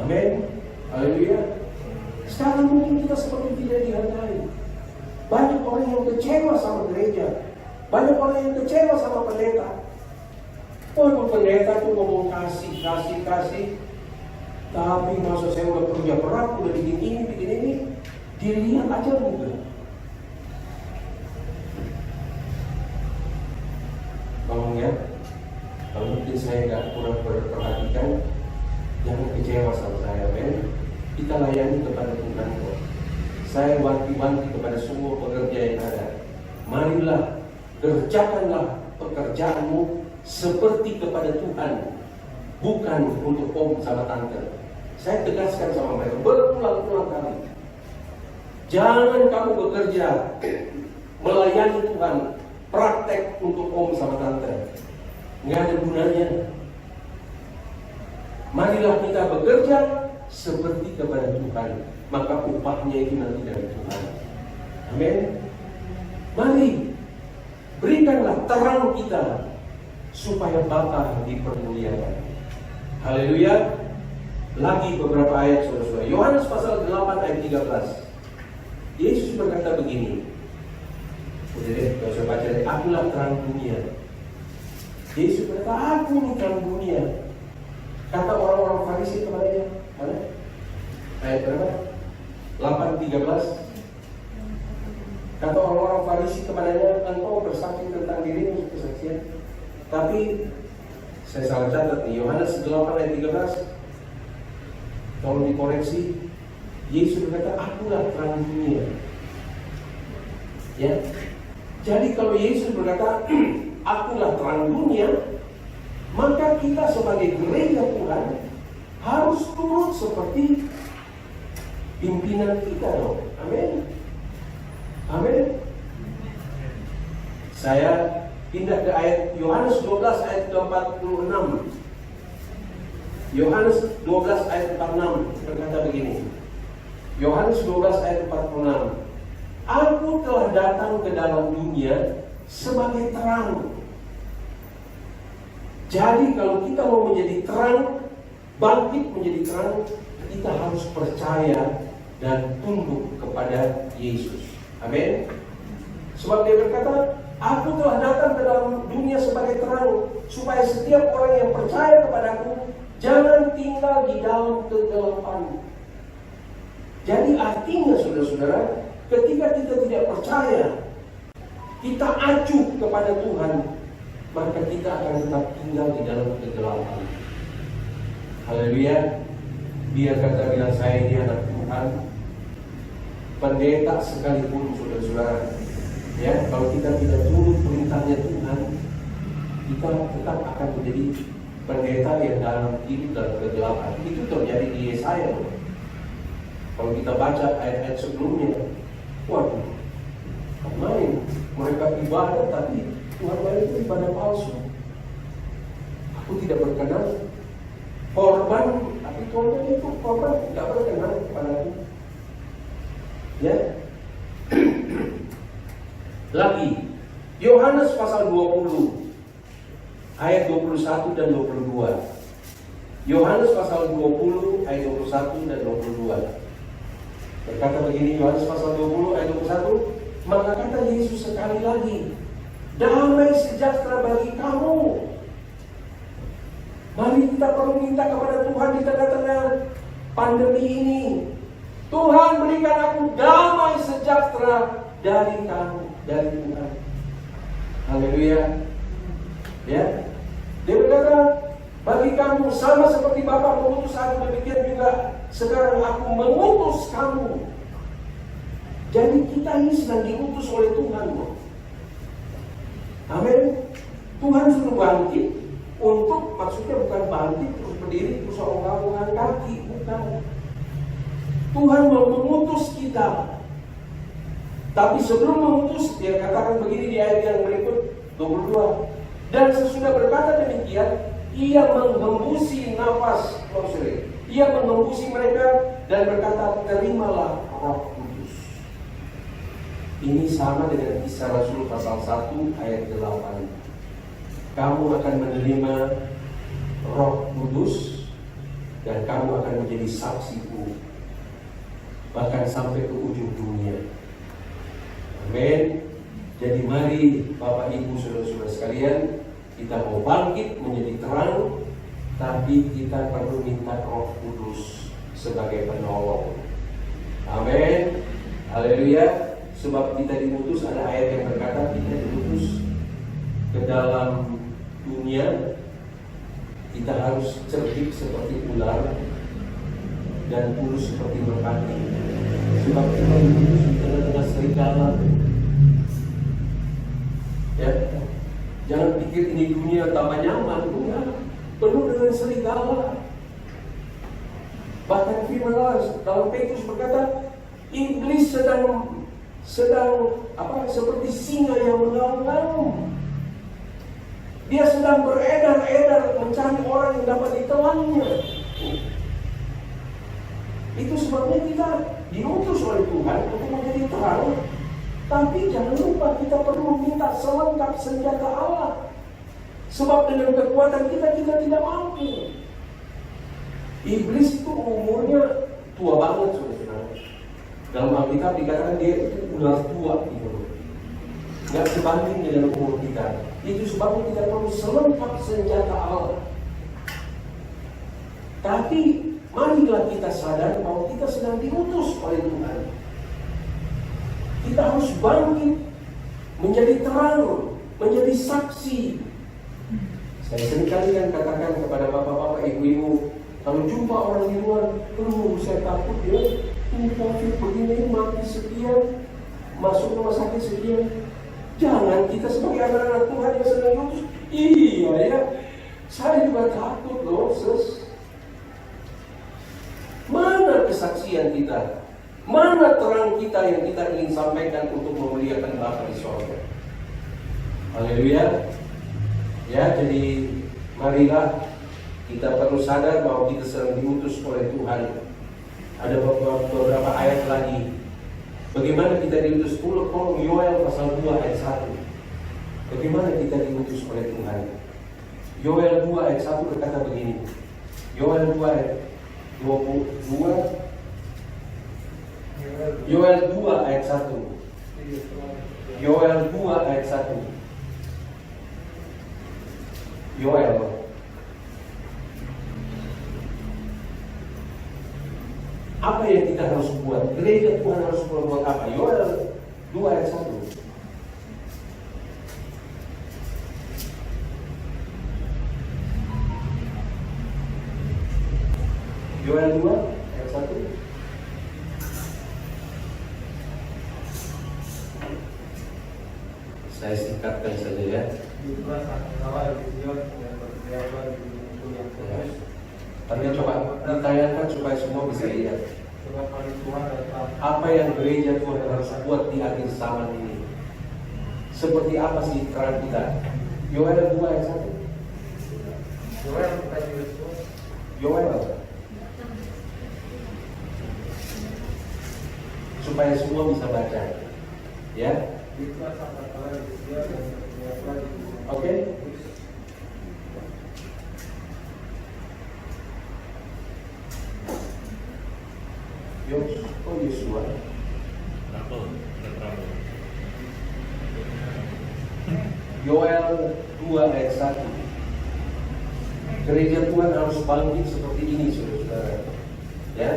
Amin. Haleluya. Sekarang mungkin kita seperti tidak dihargai. Banyak orang yang kecewa sama gereja, banyak orang yang kecewa sama pendeta. Oh, pendeta tuh ngomong kasih, tapi masa saya udah kerja berat, udah bikin ini, dilihat aja juga. Tolong ya, kalau mungkin saya nggak kurang perhatikan, jangan kecewa sama saya, men. Kita layani kepada Tuhan kok. Saya wanti-wanti kepada semua pekerja yang ada. Marilah, kerjakanlah pekerjaanmu seperti kepada Tuhan, bukan untuk om sama tante. Saya tegaskan sama mereka berulang-ulang kali. Jangan kamu bekerja melayani Tuhan, praktek untuk om sama tante. Nggak ada gunanya. Marilah kita bekerja seperti kepada Tuhan, maka upahnya itu nanti dari Tuhan. Amin. Mari berikanlah terang kita supaya Bapa dipermuliakan. Haleluya. Lagi beberapa ayat saudara-saudara. Yohanes pasal 8 ayat 13. Yesus berkata begini. Udah deh, kalau saya baca deh. Akulah terang dunia. Yesus berkata, aku ini terang dunia. Kata orang-orang Farisi kepadanya, mana? Ayat berapa? 8:13. Kata orang-orang Farisi kepadanya, engkau bersaksi tentang dirimu kesaksian. Tapi saya salah catat nih, Yohanes 8 ayat 13. Tolong dikoreksi. Yesus berkata, akulah terang dunia. Ya. Jadi kalau Yesus berkata, akulah terang dunia, maka kita sebagai gereja Tuhan harus turut seperti pimpinan kita dong. Amin. Amin. Saya pindah ke ayat Yohanes 12 ayat 46. Yohanes 12 ayat 46 berkata begini. Yohanes 12 ayat 46. Aku telah datang ke dalam dunia sebagai terang. Jadi kalau kita mau menjadi terang, bangkit menjadi terang, kita harus percaya dan tunduk kepada Yesus. Amin. Sebab dia berkata, aku telah datang ke dalam dunia sebagai terang, supaya setiap orang yang percaya kepadaku jangan tinggal di dalam kegelapan. Jadi artinya saudara-saudara, ketika kita tidak percaya, kita acuh kepada Tuhan, maka kita akan tetap tinggal di dalam kegelapan. Haleluya. Biar kata bilang saya ini anak Tuhan, pendeta sekalipun saudara-saudara, ya, kalau kita tidak turut perintahnya Tuhan, kita tetap akan menjadi pendeta yang dalam hidup dalam kegelapan. Itu terjadi di Yesaya. Kalau kita baca ayat-ayat sebelumnya, waduh, main mereka ibadah tapi Tuhan itu ibadah palsu. Aku tidak berkenan. Korban, tapi korban itu korban tidak berkenan kepadaku. Ya. Lagi, Yohanes pasal 20 ayat 21 dan 22. Yohanes pasal 20 ayat 21 dan 22. Berkata begini, Yohanes pasal 20 ayat 21, maka kata Yesus sekali lagi, damai sejahtera bagi kamu. Mari kita perlu minta kepada Tuhan di tengah-tengah pandemi ini. Tuhan berikan aku damai sejahtera dari kamu, dari Tuhan. Haleluya. Ya. Dia berkata, bagi kamu sama seperti Bapa mengutus aku, demikian juga sekarang aku mengutus kamu. Jadi kita ini sedang diutus oleh Tuhan. Amin. Tuhan suruh bangkit untuk, maksudnya bukan bangkit terus berdiri terus orang kaki, bukan. Tuhan mau mengutus kita. Tapi sebelum mengutus, dia katakan begini di ayat yang berikut 22. Dan sesudah berkata demikian, ia menghembusi nafas, ia menghembusi mereka dan berkata, terimalah Roh Kudus. Ini sama dengan Kisah Rasul pasal 1 ayat 8. Kamu akan menerima Roh Kudus dan kamu akan menjadi saksiku bahkan sampai ke ujung dunia. Amin. Jadi mari Bapak Ibu Saudara-saudara sekalian, kita mau bangkit menjadi terang, tapi kita perlu minta Roh Kudus sebagai penolong. Amin. Haleluya. Sebab kita diutus, ada ayat yang berkata kita diutus ke dalam dunia. Kita harus cerdik seperti ular dan kurus seperti merpati. Sebab kita diutus di tengah-tengah serigala. Ya, jangan pikir ini dunia tambah nyaman, enggak. Penuh dengan serigala. Bahkan firman Allah dalam Petrus berkata, iblis sedang seperti singa yang mengaum-ngaum. Dia sedang beredar-edar mencari orang yang dapat ditelannya. Itu sebabnya kita diutus oleh Tuhan untuk menjadi terang. Tapi jangan lupa kita perlu meminta selengkap senjata Allah. Sebab dengan kekuatan kita tidak mampu. Iblis itu umurnya tua banget, saudara. Dalam Alkitab dikatakan dia itu ular tua gitu. Nggak sebanding dengan umur kita. Itu sebabnya kita perlu selengkap senjata Allah. Tapi marilah kita sadar bahwa kita sedang diutus oleh Tuhan. Kita harus bangkit menjadi terang, menjadi saksi. Saya seringkali kan katakan kepada bapak-bapak, ibu-ibu, kalau jumpa orang di luar, saya takut ya. Ini COVID begini, mati sekian, masuk rumah sakit sekian. Jangan kita sebagai anak-anak Tuhan yang sedang diutus. Iya ya, saya juga takut loh, sis. Mana kesaksian kita? Mana terang kita yang kita ingin sampaikan untuk memuliakan Bapa di surga? Haleluya. Ya, jadi marilah kita perlu sadar bahwa kita sedang diutus oleh Tuhan. Ada beberapa ayat lagi. Bagaimana kita diutus? Tolong Yoel pasal 2 ayat 1. Bagaimana kita diutus oleh Tuhan? Yoel 2 ayat 1 berkata begini. Yoel 2 ayat 22. Yoel 2 ayat 1. Yoel 2 ayat 1. Yoel. Apa yang kita harus buat? Gereja Tuhan harus buat apa? Yoel 2 ayat 1. Yoel 2 ayat 1. Saya singkatkan saja ya. Tapi coba ditayangkan supaya semua bisa lihat apa yang gereja Tuhan harus buat di akhir zaman ini. Seperti apa sih terang kita? Yoel 2 ayat 1. Yoel. Supaya semua bisa baca. Ya. Oke. Yosua. Yoel 2 ayat 1. Gereja Tuhan harus bangkit seperti ini, saudara-saudara. Ya.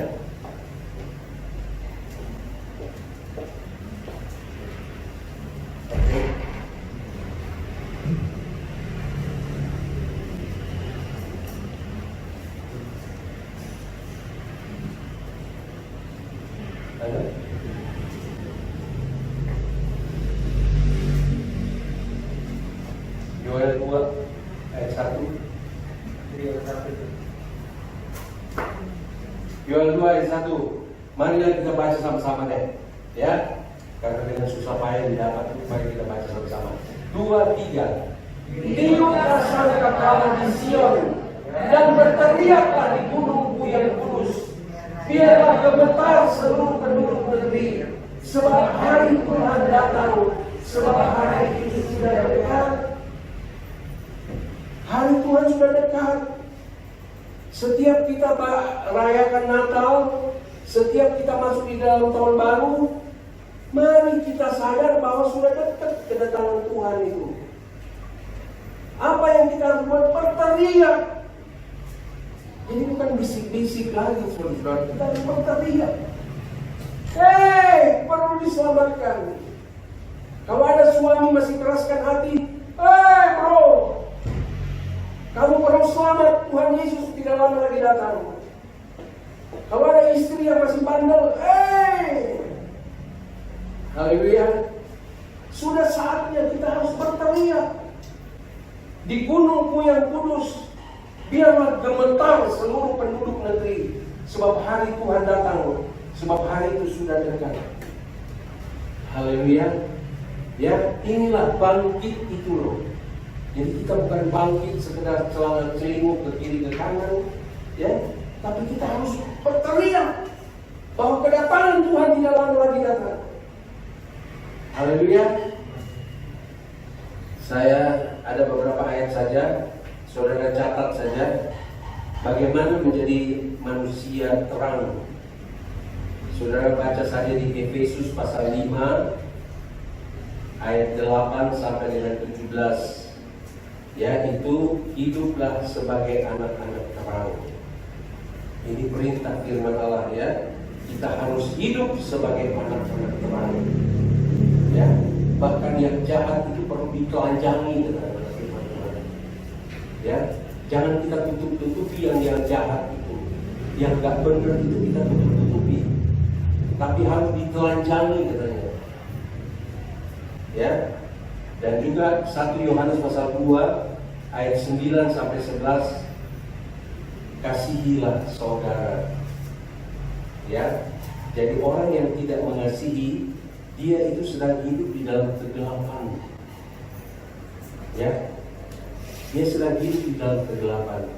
Yoel 2 ayat 1. Yoel 2 ayat 1. Marilah kita baca sama-sama deh. Ya. Karena dengan susah payah didapat, mari kita baca sama-sama. 2, 3. Tiuplah sangkakala di Sion dan berteriaklah di gunungku yang kudus. Biarlah gemetar seluruh penduduk negeri, sebab hari Tuhan datang, sebab hari itu sudah dekat. Hari Tuhan sudah dekat. Setiap kita rayakan Natal, setiap kita masuk di dalam tahun baru, mari kita sadar bahwa sudah dekat kedatangan Tuhan itu. Apa yang kita harus buat? Berteriak. Jadi bukan bisik-bisik lagi, saudara. Kita harus berteriak. Hei, perlu diselamatkan. Kalau ada suami masih keraskan hati, hei bro, kamu perlu selamat, Tuhan Yesus tidak lama lagi datang. Kalau ada istri yang masih bandel, haleluya. Sudah saatnya kita harus berteriak. Di gunungku yang kudus, biarlah gemetar seluruh penduduk negeri, sebab hari Tuhan datang, sebab hari itu sudah dekat. Haleluya. Ya, inilah bangkit itu loh. Jadi kita bukan bangkit sekedar celana celinguk ke kiri ke kanan, ya, tapi kita harus berteriak bahwa kedatangan Tuhan tidak lama lagi datang. Haleluya. Saya ada beberapa ayat saja, saudara catat saja bagaimana menjadi manusia terang. Saudara baca saja di Efesus pasal 5 ayat 8 sampai dengan 17. Yaitu hiduplah sebagai anak-anak terang. Ini perintah firman Allah, ya. Kita harus hidup sebagai anak-anak terang. Ya, bahkan yang jahat itu perlu ditelanjangi dengan firman Tuhan. Ya, jangan kita tutup-tutupi yang jahat itu. Yang gak benar itu kita tutup-tutupi. Tapi harus ditelanjangi katanya. Ya. Dan juga 1 Yohanes pasal 2 ayat 9 sampai 11, kasihilah saudara. Ya. Jadi orang yang tidak mengasihi, dia itu sedang hidup di dalam kegelapan. Ya. Dia sedang hidup di dalam kegelapan.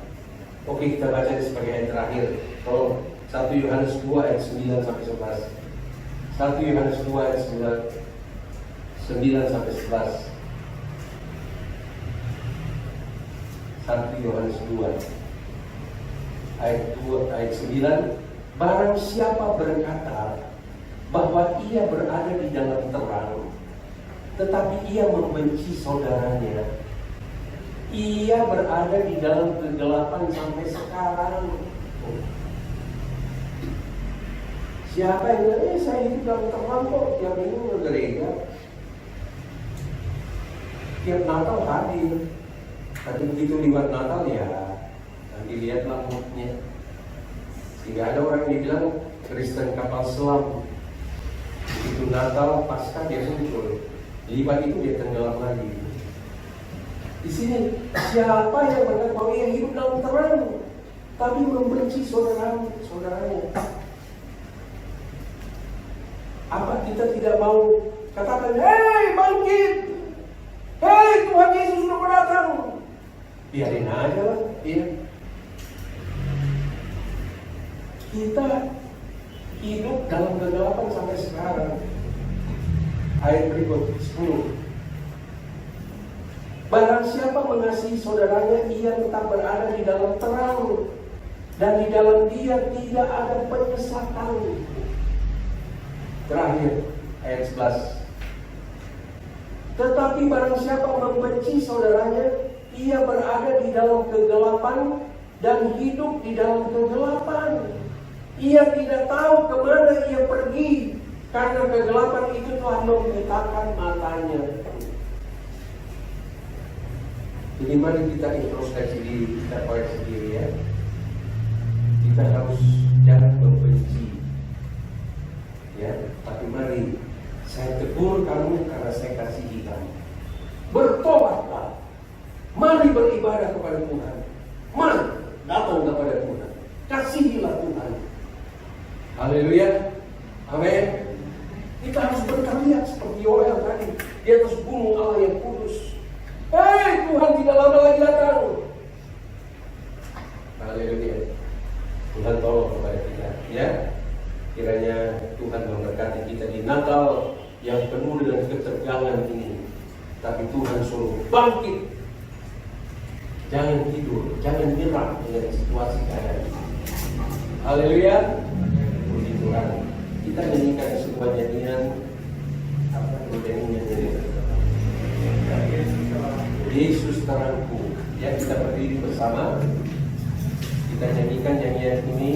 Oke, kita baca sebagai ayat terakhir. Tolong 1 Yohanes 2 ayat 9 sampai 11. 1 Yohanes 2 ayat 9 sampai 11. 1 Yohanes 2 ayat 9, barang siapa berkata bahwa ia berada di dalam terang, tetapi ia membenci saudaranya, ia berada di dalam kegelapan sampai sekarang. Siapa yang bilang, saya hidup dalam terang kok, tiap minggu bergereja, tiap Natal hadir. Tapi begitu lewat Natal ya, nanti lihatlah moodnya. Sehingga ada orang yang bilang Kristen kapal selam. Begitu Natal, Paskah dia muncul. Libat itu dia tenggelam lagi. Di sini siapa yang berkata bahwa ia hidup dalam terang, tapi membenci saudaranya? Apa kita tidak mau katakan, hei bangkit, hei Tuhan Yesus sudah datang? Biarin aja lah, ya. Kita hidup dalam kegelapan sampai sekarang. Ayat berikut 10. Barang siapa mengasihi saudaranya, ia tetap berada di dalam terang, dan di dalam dia tidak ada penyesatan. Terakhir, ayat 11. Tetapi barang siapa membenci saudaranya, ia berada di dalam kegelapan dan hidup di dalam kegelapan. Ia tidak tahu kemana ia pergi, karena kegelapan itu telah membutakan matanya. Jadi mari kita introspeksi diri, kita koreksi diri, ya. Kita harus jangan membenci, ya. Tapi mari saya tegur kamu karena saya kasihi kamu. Bertobatlah. Mari beribadah kepada Tuhan. Mari datang kepada Tuhan. Kasihilah Tuhan. Haleluya. Amin. Kita harus berteriak seperti Yoel tadi di atas gunung Allah yang kudus. Hei, Tuhan tidak lama lagi datang. Haleluya. Tuhan tolong kepada kita, ya. Kiranya Tuhan memberkati kita di Natal yang penuh dengan ketegangan ini. Tapi Tuhan suruh bangkit. Jangan tidur, jangan nyerah dengan situasi keadaan ini. Haleluya. Puji Tuhan. Kita nyanyikan sebuah nyanyian. Apa nyanyian? Yesus terangku. Ya, kita berdiri bersama. Kita nyanyikan nyanyian ini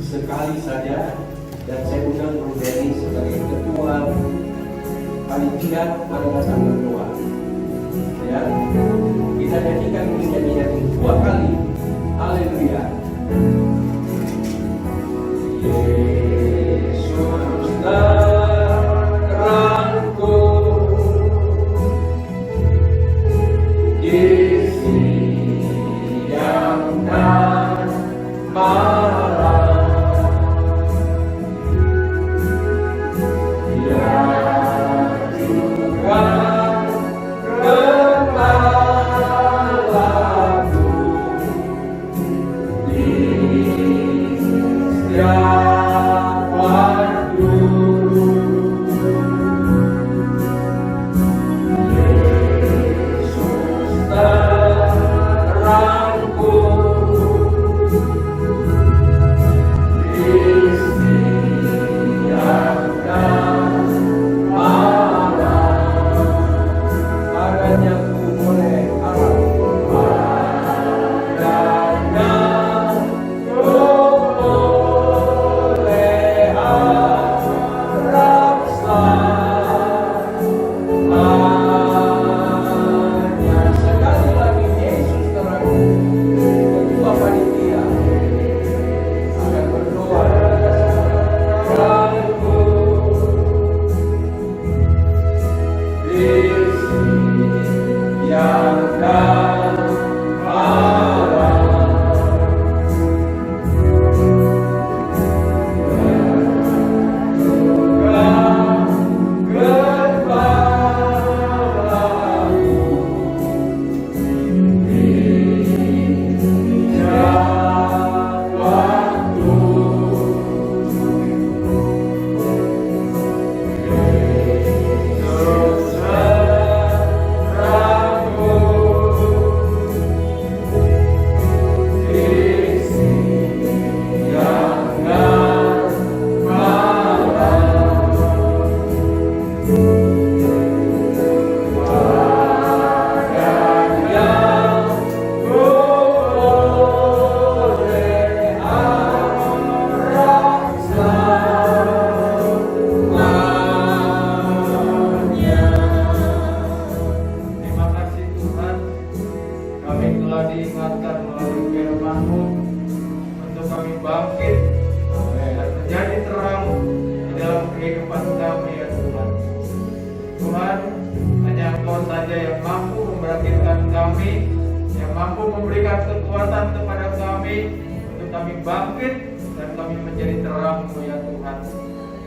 sekali saja. Dan saya undang Bro Denny sebagai ketua panitia pada masa berdoa. Ya, kita nyanyikan ini nyanyian 2 kali. Haleluya. Yesus terangku, di siang dan malam.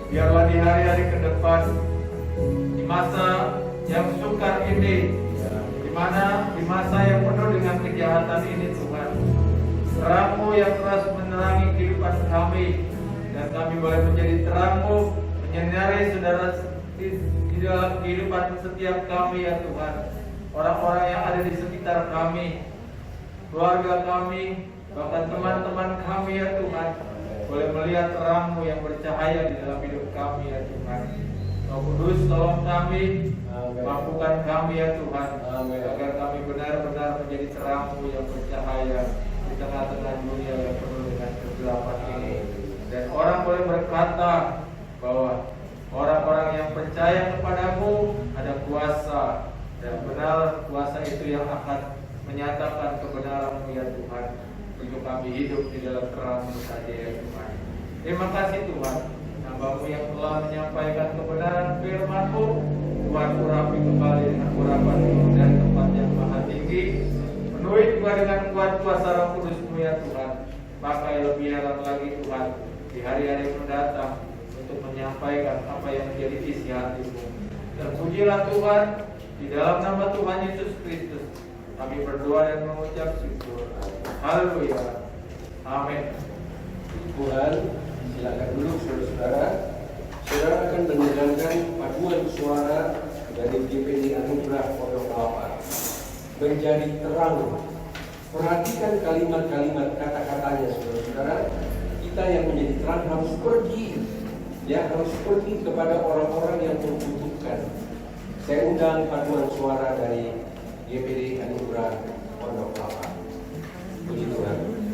Biarlah di hari-hari ke depan, di masa yang sukar ini, di masa yang penuh dengan kejahatan ini, Tuhan, terang-Mu yang terus menerangi kehidupan kami, dan kami boleh menjadi terang-Mu, menyinari saudara di dalam kehidupan setiap kami, ya Tuhan. Orang-orang yang ada di sekitar kami, keluarga kami, bahkan teman-teman kami, ya Tuhan, boleh melihat terang-Mu yang bercahaya di dalam hidup kami, ya Tuhan. Roh Kudus, tolong kami, mampukan kami, ya Tuhan, agar kami benar-benar menjadi terang-Mu yang bercahaya di tengah-tengah dunia yang penuh dengan kegelapan ini. Dan orang boleh berkata bahwa orang-orang yang percaya kepadamu ada kuasa, dan benar kuasa itu yang akan menyatakan kebenaran-Mu, ya Tuhan, untuk kami hidup di dalam terang-Mu saja, ya Tuhan. Terima kasih Tuhan, hamba-Mu yang telah menyampaikan kebenaran firman-Mu. Tuhan, urapi kembali dengan urapan dari tempat yang maha tinggi, penuhi juga dengan kuat kuasa Roh Kudus-Mu, ya Tuhan. Pakai lebih dalam lagi Tuhan di hari-hari mendatang untuk menyampaikan apa yang menjadi isi hati-Mu. Terpujilah Tuhan, di dalam nama Tuhan Yesus Kristus kami berdoa dan mengucap syukur. Haleluya. Amin. Tuhan, silakan duduk paduan suara dari GPD Anugerah Pondok Kelapa menjadi terang. Perhatikan kalimat-kalimat kata-katanya, saudara-saudara. Kita yang menjadi terang harus pergi, ya, harus pergi kepada orang-orang yang membutuhkan. Saya undang paduan suara dari GPD Anugerah Pondok Kelapa. Puji Tuhan.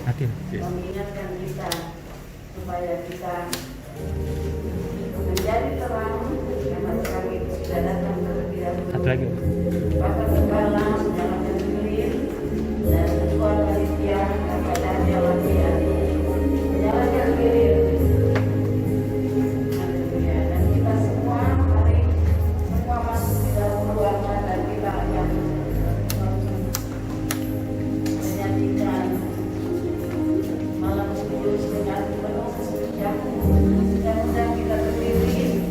mengingatkan kita supaya kita menjadi terang yang kami sudah datang terlebih dahulu. Bapak Kepala menyalakan lilin dan Ketua Panitia Bapak Daniel Watiani menyalakan lilin. Haleluya. Dan kita semua mari semua masuk di dalam ruangan dan kita akan menyanyikan malam kudus dengan penuh kesucian. Mudah-mudahan kita berdiri.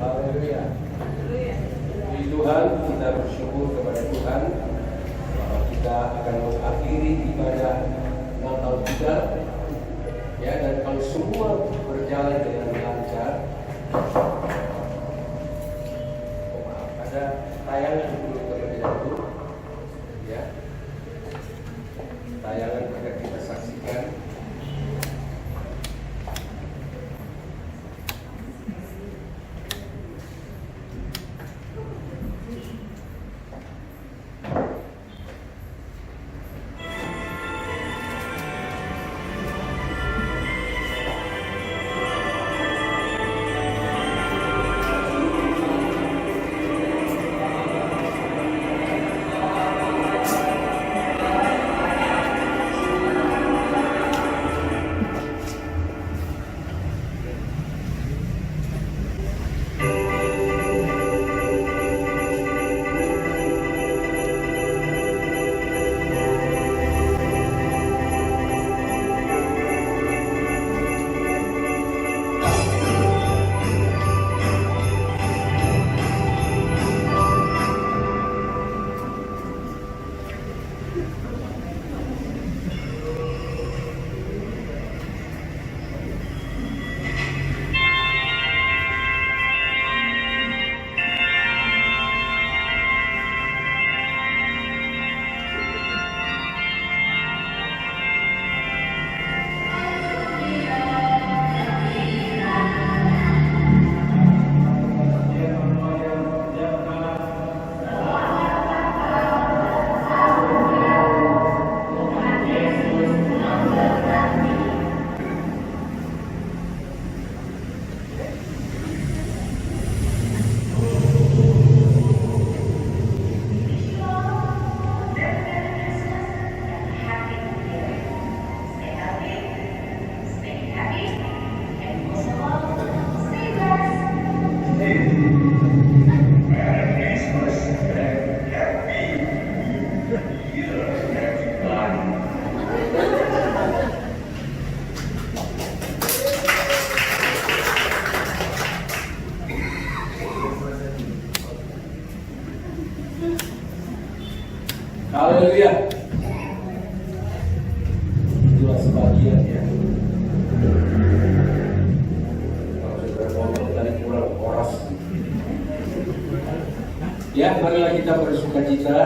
Haleluya. Puji Tuhan, kita bersyukur kepada Tuhan bahwa kita akan mengakhiri ibadah Natal kita, ya, dan kalau semua berjalan dengan lancar. Ada tayangan dulu terlebih dahulu, ya. tayangan akan kita saksikan. Haleluya. Itulah sebagian ya. Kalau sudah ngomong tadi kurang koras. Ya, marilah kita bersukacita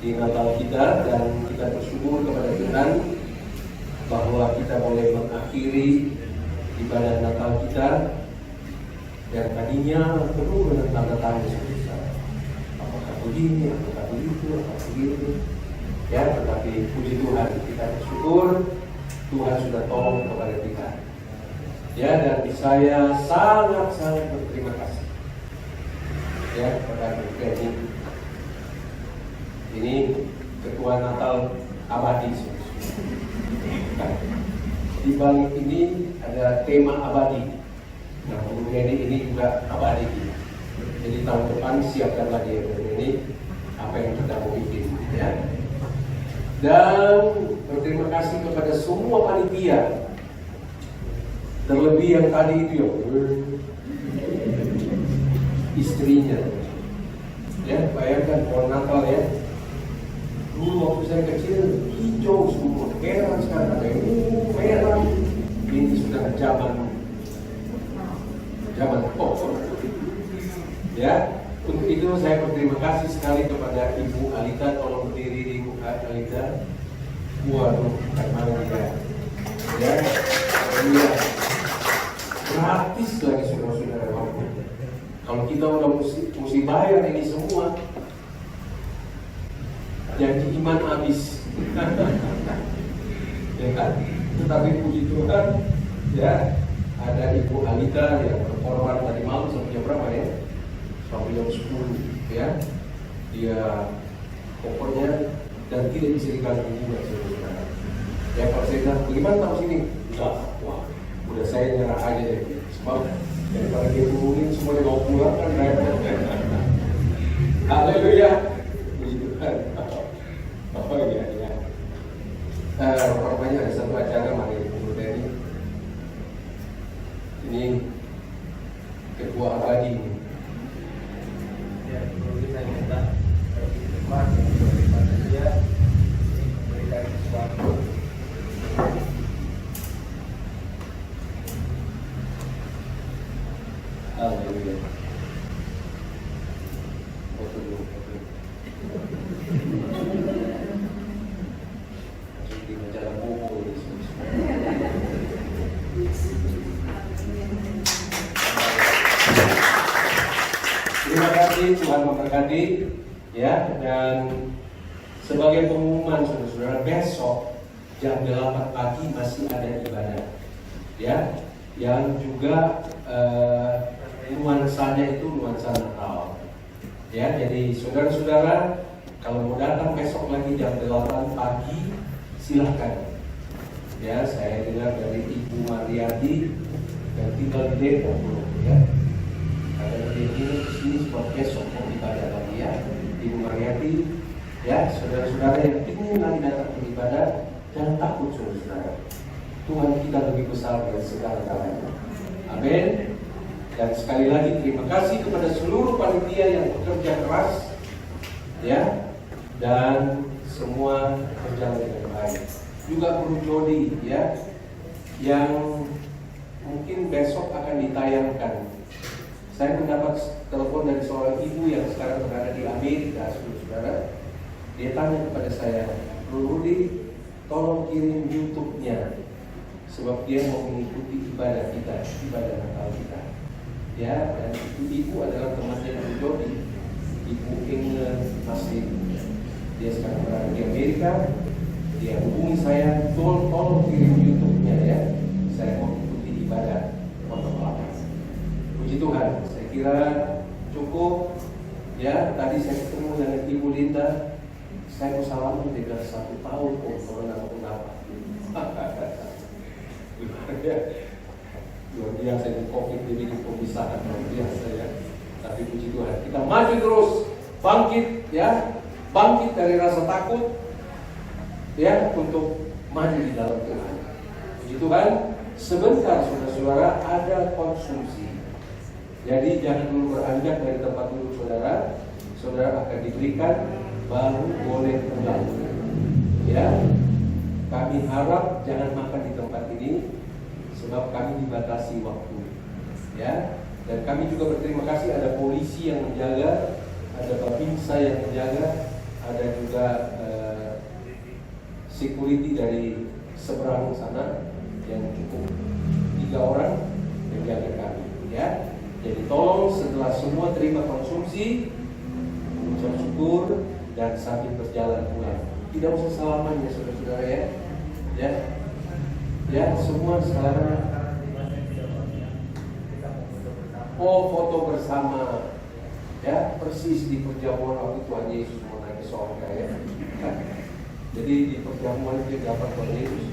di Natal kita dan kita bersyukur kepada Tuhan bahwa kita boleh mengakhiri ibadah Natal kita dan tadinya penuh dengan tanda tanya sebesar. Apakah begini, apakah begitu, apakah begitu. Ya, tetapi puji Tuhan, kita bersyukur Tuhan sudah tolong kepada kita. Ya, dan saya sangat-sangat berterima kasih. Ya, kepada Kenny. Ini ketua Natal abadi. Di balik ini ada tema abadi. Nah, Kenny ini juga abadi. Jadi tahun depan siapkanlah dia ini apa yang kita mau bikin, ya. Dan berterima kasih kepada semua panitia. Terlebih yang tadi itu istrinya. Ya, bayangkan pohon Natal ya. Dulu waktu saya kecil hijau semua, merah sekarang ada yang merah. Ini sudah zaman pop. Ya, untuk itu saya berterima kasih sekali kepada Ibu Alita. Tolong berdiri Ibu Alita. Waduh, bagaimana dia? Ya, iya. Gratis lagi saudara-saudara. Kalau kita udah mesti bayar ini semua, janji iman habis. Ya kan? Tetapi puji Tuhan, ya ada Ibu Alita yang berkorban tadi malam sampai jam berapa ya? Sampai jam 10, ya. Dia pokoknya dan tidak bisa diganggu juga saudara. Ya kalau saya bilang, bagaimana tahu sini? Enggak, wah, udah saya nyerah aja deh. Sebab daripada dia hubungin semuanya mau pulang kan repot. Haleluya. Puji Tuhan. Oh iya, iya. Rupanya ada satu acara mari menurut ini. Ini ketua abadi ini. Ya, perlu kita minta Tuhan daripada dia memberikan sesuatu. Haleluya. di majalah Bobo ini. Terima kasih, Tuhan memberkati ya. Dan sebagai pengumuman saudara-saudara, besok jam 8 pagi masih ada ibadah ya, yang juga nuansanya itu nuansa Natal ya. Jadi saudara-saudara kalau mau datang besok lagi jam 8 pagi silahkan ya. Saya dengar dari Ibu Mariati yang tinggal di Depok ya, ada dia ini kesini sebab besok mau ibadah lagi ya. Ibu Mariati ya, saudara-saudara yang ingin lagi datang beribadah, jangan takut saudara-saudara. Tuhan kita lebih besar dari segala-galanya. Amin. Dan sekali lagi terima kasih kepada seluruh panitia yang bekerja keras ya, dan semua berjalan dengan baik. Juga Guru Jody ya, yang mungkin besok akan ditayangkan. Saya mendapat telepon dari seorang ibu yang sekarang berada di Amerika, saudara-saudara. Dia tanya kepada saya, Bro Rudi, tolong kirim YouTube-nya, sebab dia mau mengikuti ibadah kita, ibadah Natal kita. Ya, dan itu ibu adalah temannya Bro Jody, Ibu Inge Masih. Dia sekarang berada di Amerika. Dia hubungi saya, tolong kirim YouTube-nya ya. Saya mau ikuti ibadah protokol. Puji Tuhan, saya kira cukup ya. Tadi saya ketemu dengan Ibu Linda, saya mau salaman dengan 1 tahun corona maupun apa. Luar biasa ini COVID ini bikin pemisahan luar biasa ya. Tapi puji Tuhan, kita maju terus, bangkit ya, bangkit dari rasa takut ya, untuk maju di dalam Tuhan. Puji Tuhan. Sebentar saudara-saudara ada konsumsi. Jadi jangan dulu beranjak dari tempat duduk saudara. Saudara akan diberikan, baru boleh pulang. Ya, kami harap jangan makan di tempat ini, sebab kami dibatasi waktu. Ya, dan kami juga berterima kasih ada polisi yang menjaga, ada babinsa yang menjaga, ada juga security dari seberang sana yang cukup 3 orang menjaga kami. Ya. Jadi tolong setelah semua terima konsumsi, mengucap syukur dan sambil berjalan pulang. Tidak usah salaman ya saudara-saudara ya. Ya. Ya, semua sekarang foto bersama. Ya, persis di perjamuan waktu Tuhan Yesus mau naik ke surga ya. Jadi di perjamuan kita dapat Tuhan Yesus.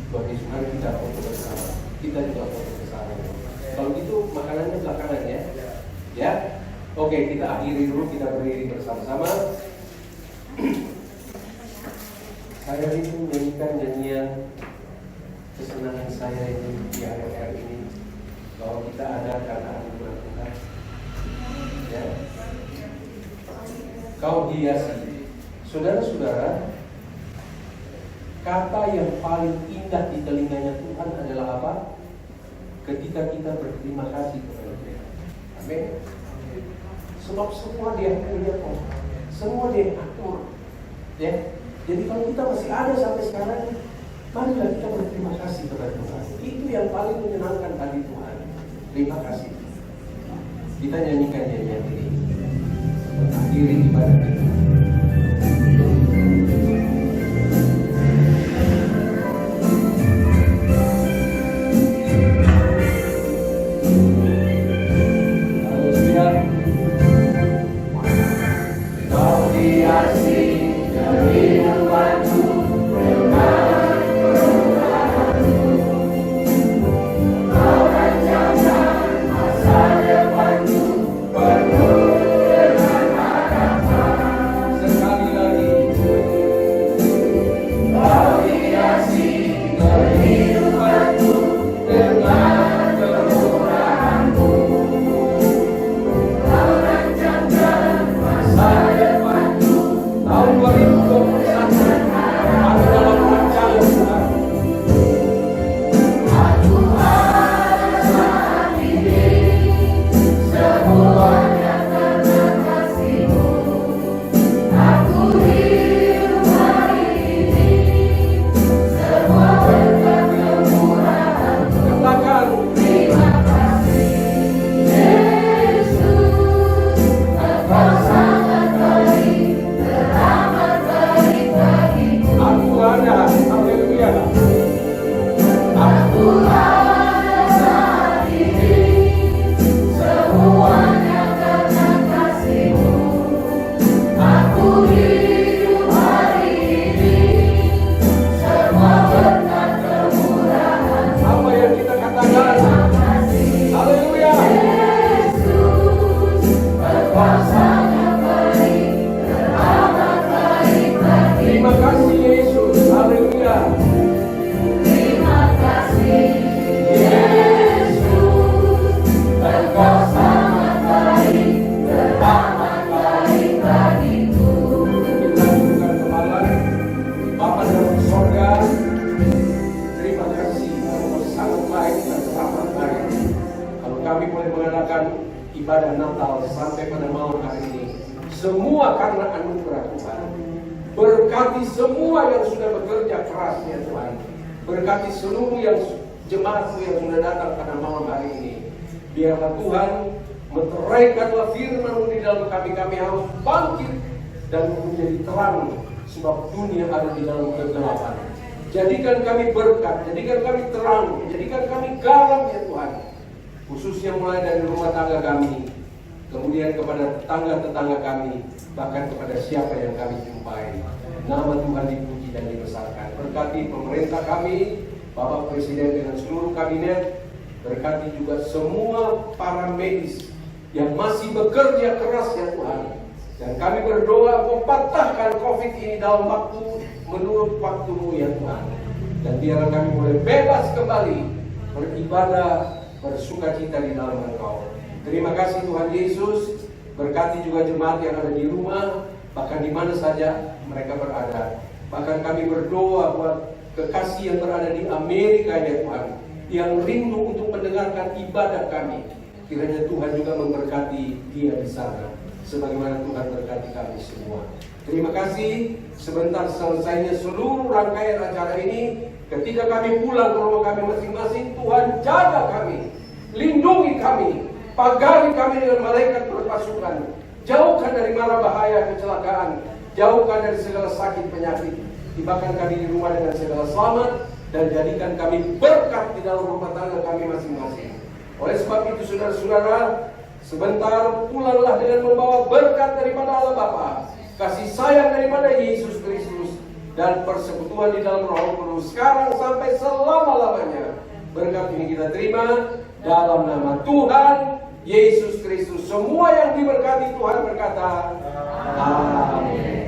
Tuhan Yesus mari kita foto bersama. Kita juga foto bersama. Kalau gitu makanannya belakangan ya. Ya. Oke, kita akhiri dulu, kita berdiri bersama-sama. Saya itu menyanyikan nyanyian kesenangan saya ini di akhir-akhir ini, bahwa kita ada karena anugerah Tuhan. Ya. Kau hiasi, saudara-saudara. Kata yang paling indah di telinganya Tuhan adalah apa? Ketika kita berterima kasih kepada Dia. Amin. Sebab semua Dia punya kok, semua Dia atur. Ya. Jadi kalau kita masih ada sampai sekarang, marilah kita berterima kasih kepada Tuhan. Itu yang paling menyenangkan bagi Tuhan. Terima kasih. Kita nyanyikan nyanyian ini. Akhiri ibadah kita. Masa depanku penuh dengan harapan. ibadah Natal sampai pada malam hari ini. Semua karena anugerah Tuhan. Berkati semua yang sudah bekerja keras ya Tuhan. Berkati seluruh yang jemaat yang sudah datang pada malam hari ini. Biarlah Tuhan meteraikanlah firman-Mu di dalam kami harus bangkit dan menjadi terang, sebab dunia ada di dalam kegelapan. Jadikan kami berkat, jadikan kami terang, jadikan kami garam ya Tuhan. Khususnya mulai dari rumah tangga kami, kemudian kepada tetangga-tetangga kami, bahkan kepada siapa yang kami jumpai. Nama Tuhan dipuji dan dibesarkan. Berkati pemerintah kami, Bapak Presiden dengan seluruh kabinet. Berkati juga semua para medis yang masih bekerja keras ya Tuhan. Dan kami berdoa patahkan COVID ini dalam waktu menurut waktu-Mu ya Tuhan. Dan biarlah kami boleh bebas kembali beribadah, bersukacita di dalam Engkau. Terima kasih Tuhan Yesus. Berkati juga jemaat yang ada di rumah, bahkan di mana saja mereka berada. Bahkan kami berdoa buat kekasih yang berada di Amerika ya Tuhan, yang rindu untuk mendengarkan ibadah kami. Kiranya Tuhan juga memberkati dia di sana, sebagaimana Tuhan berkati kami semua. Terima kasih. Sebentar selesainya seluruh rangkaian acara ini, ketika kami pulang ke rumah kami masing-masing, Tuhan jaga kami, lindungi kami, pagari kami dengan malaikat berpasukan, jauhkan dari mara bahaya kecelakaan, jauhkan dari segala sakit penyakit, tibakan kami di rumah dengan segala selamat, dan jadikan kami berkat di dalam rumah tangga kami masing-masing. Oleh sebab itu saudara-saudara, sebentar pulanglah dengan membawa berkat daripada Allah Bapa, kasih sayang daripada Yesus Kristus, dan persekutuan di dalam Roh Kudus sekarang sampai selama-lamanya. Berkat ini kita terima dalam nama Tuhan Yesus Kristus. Semua yang diberkati Tuhan berkata, amin.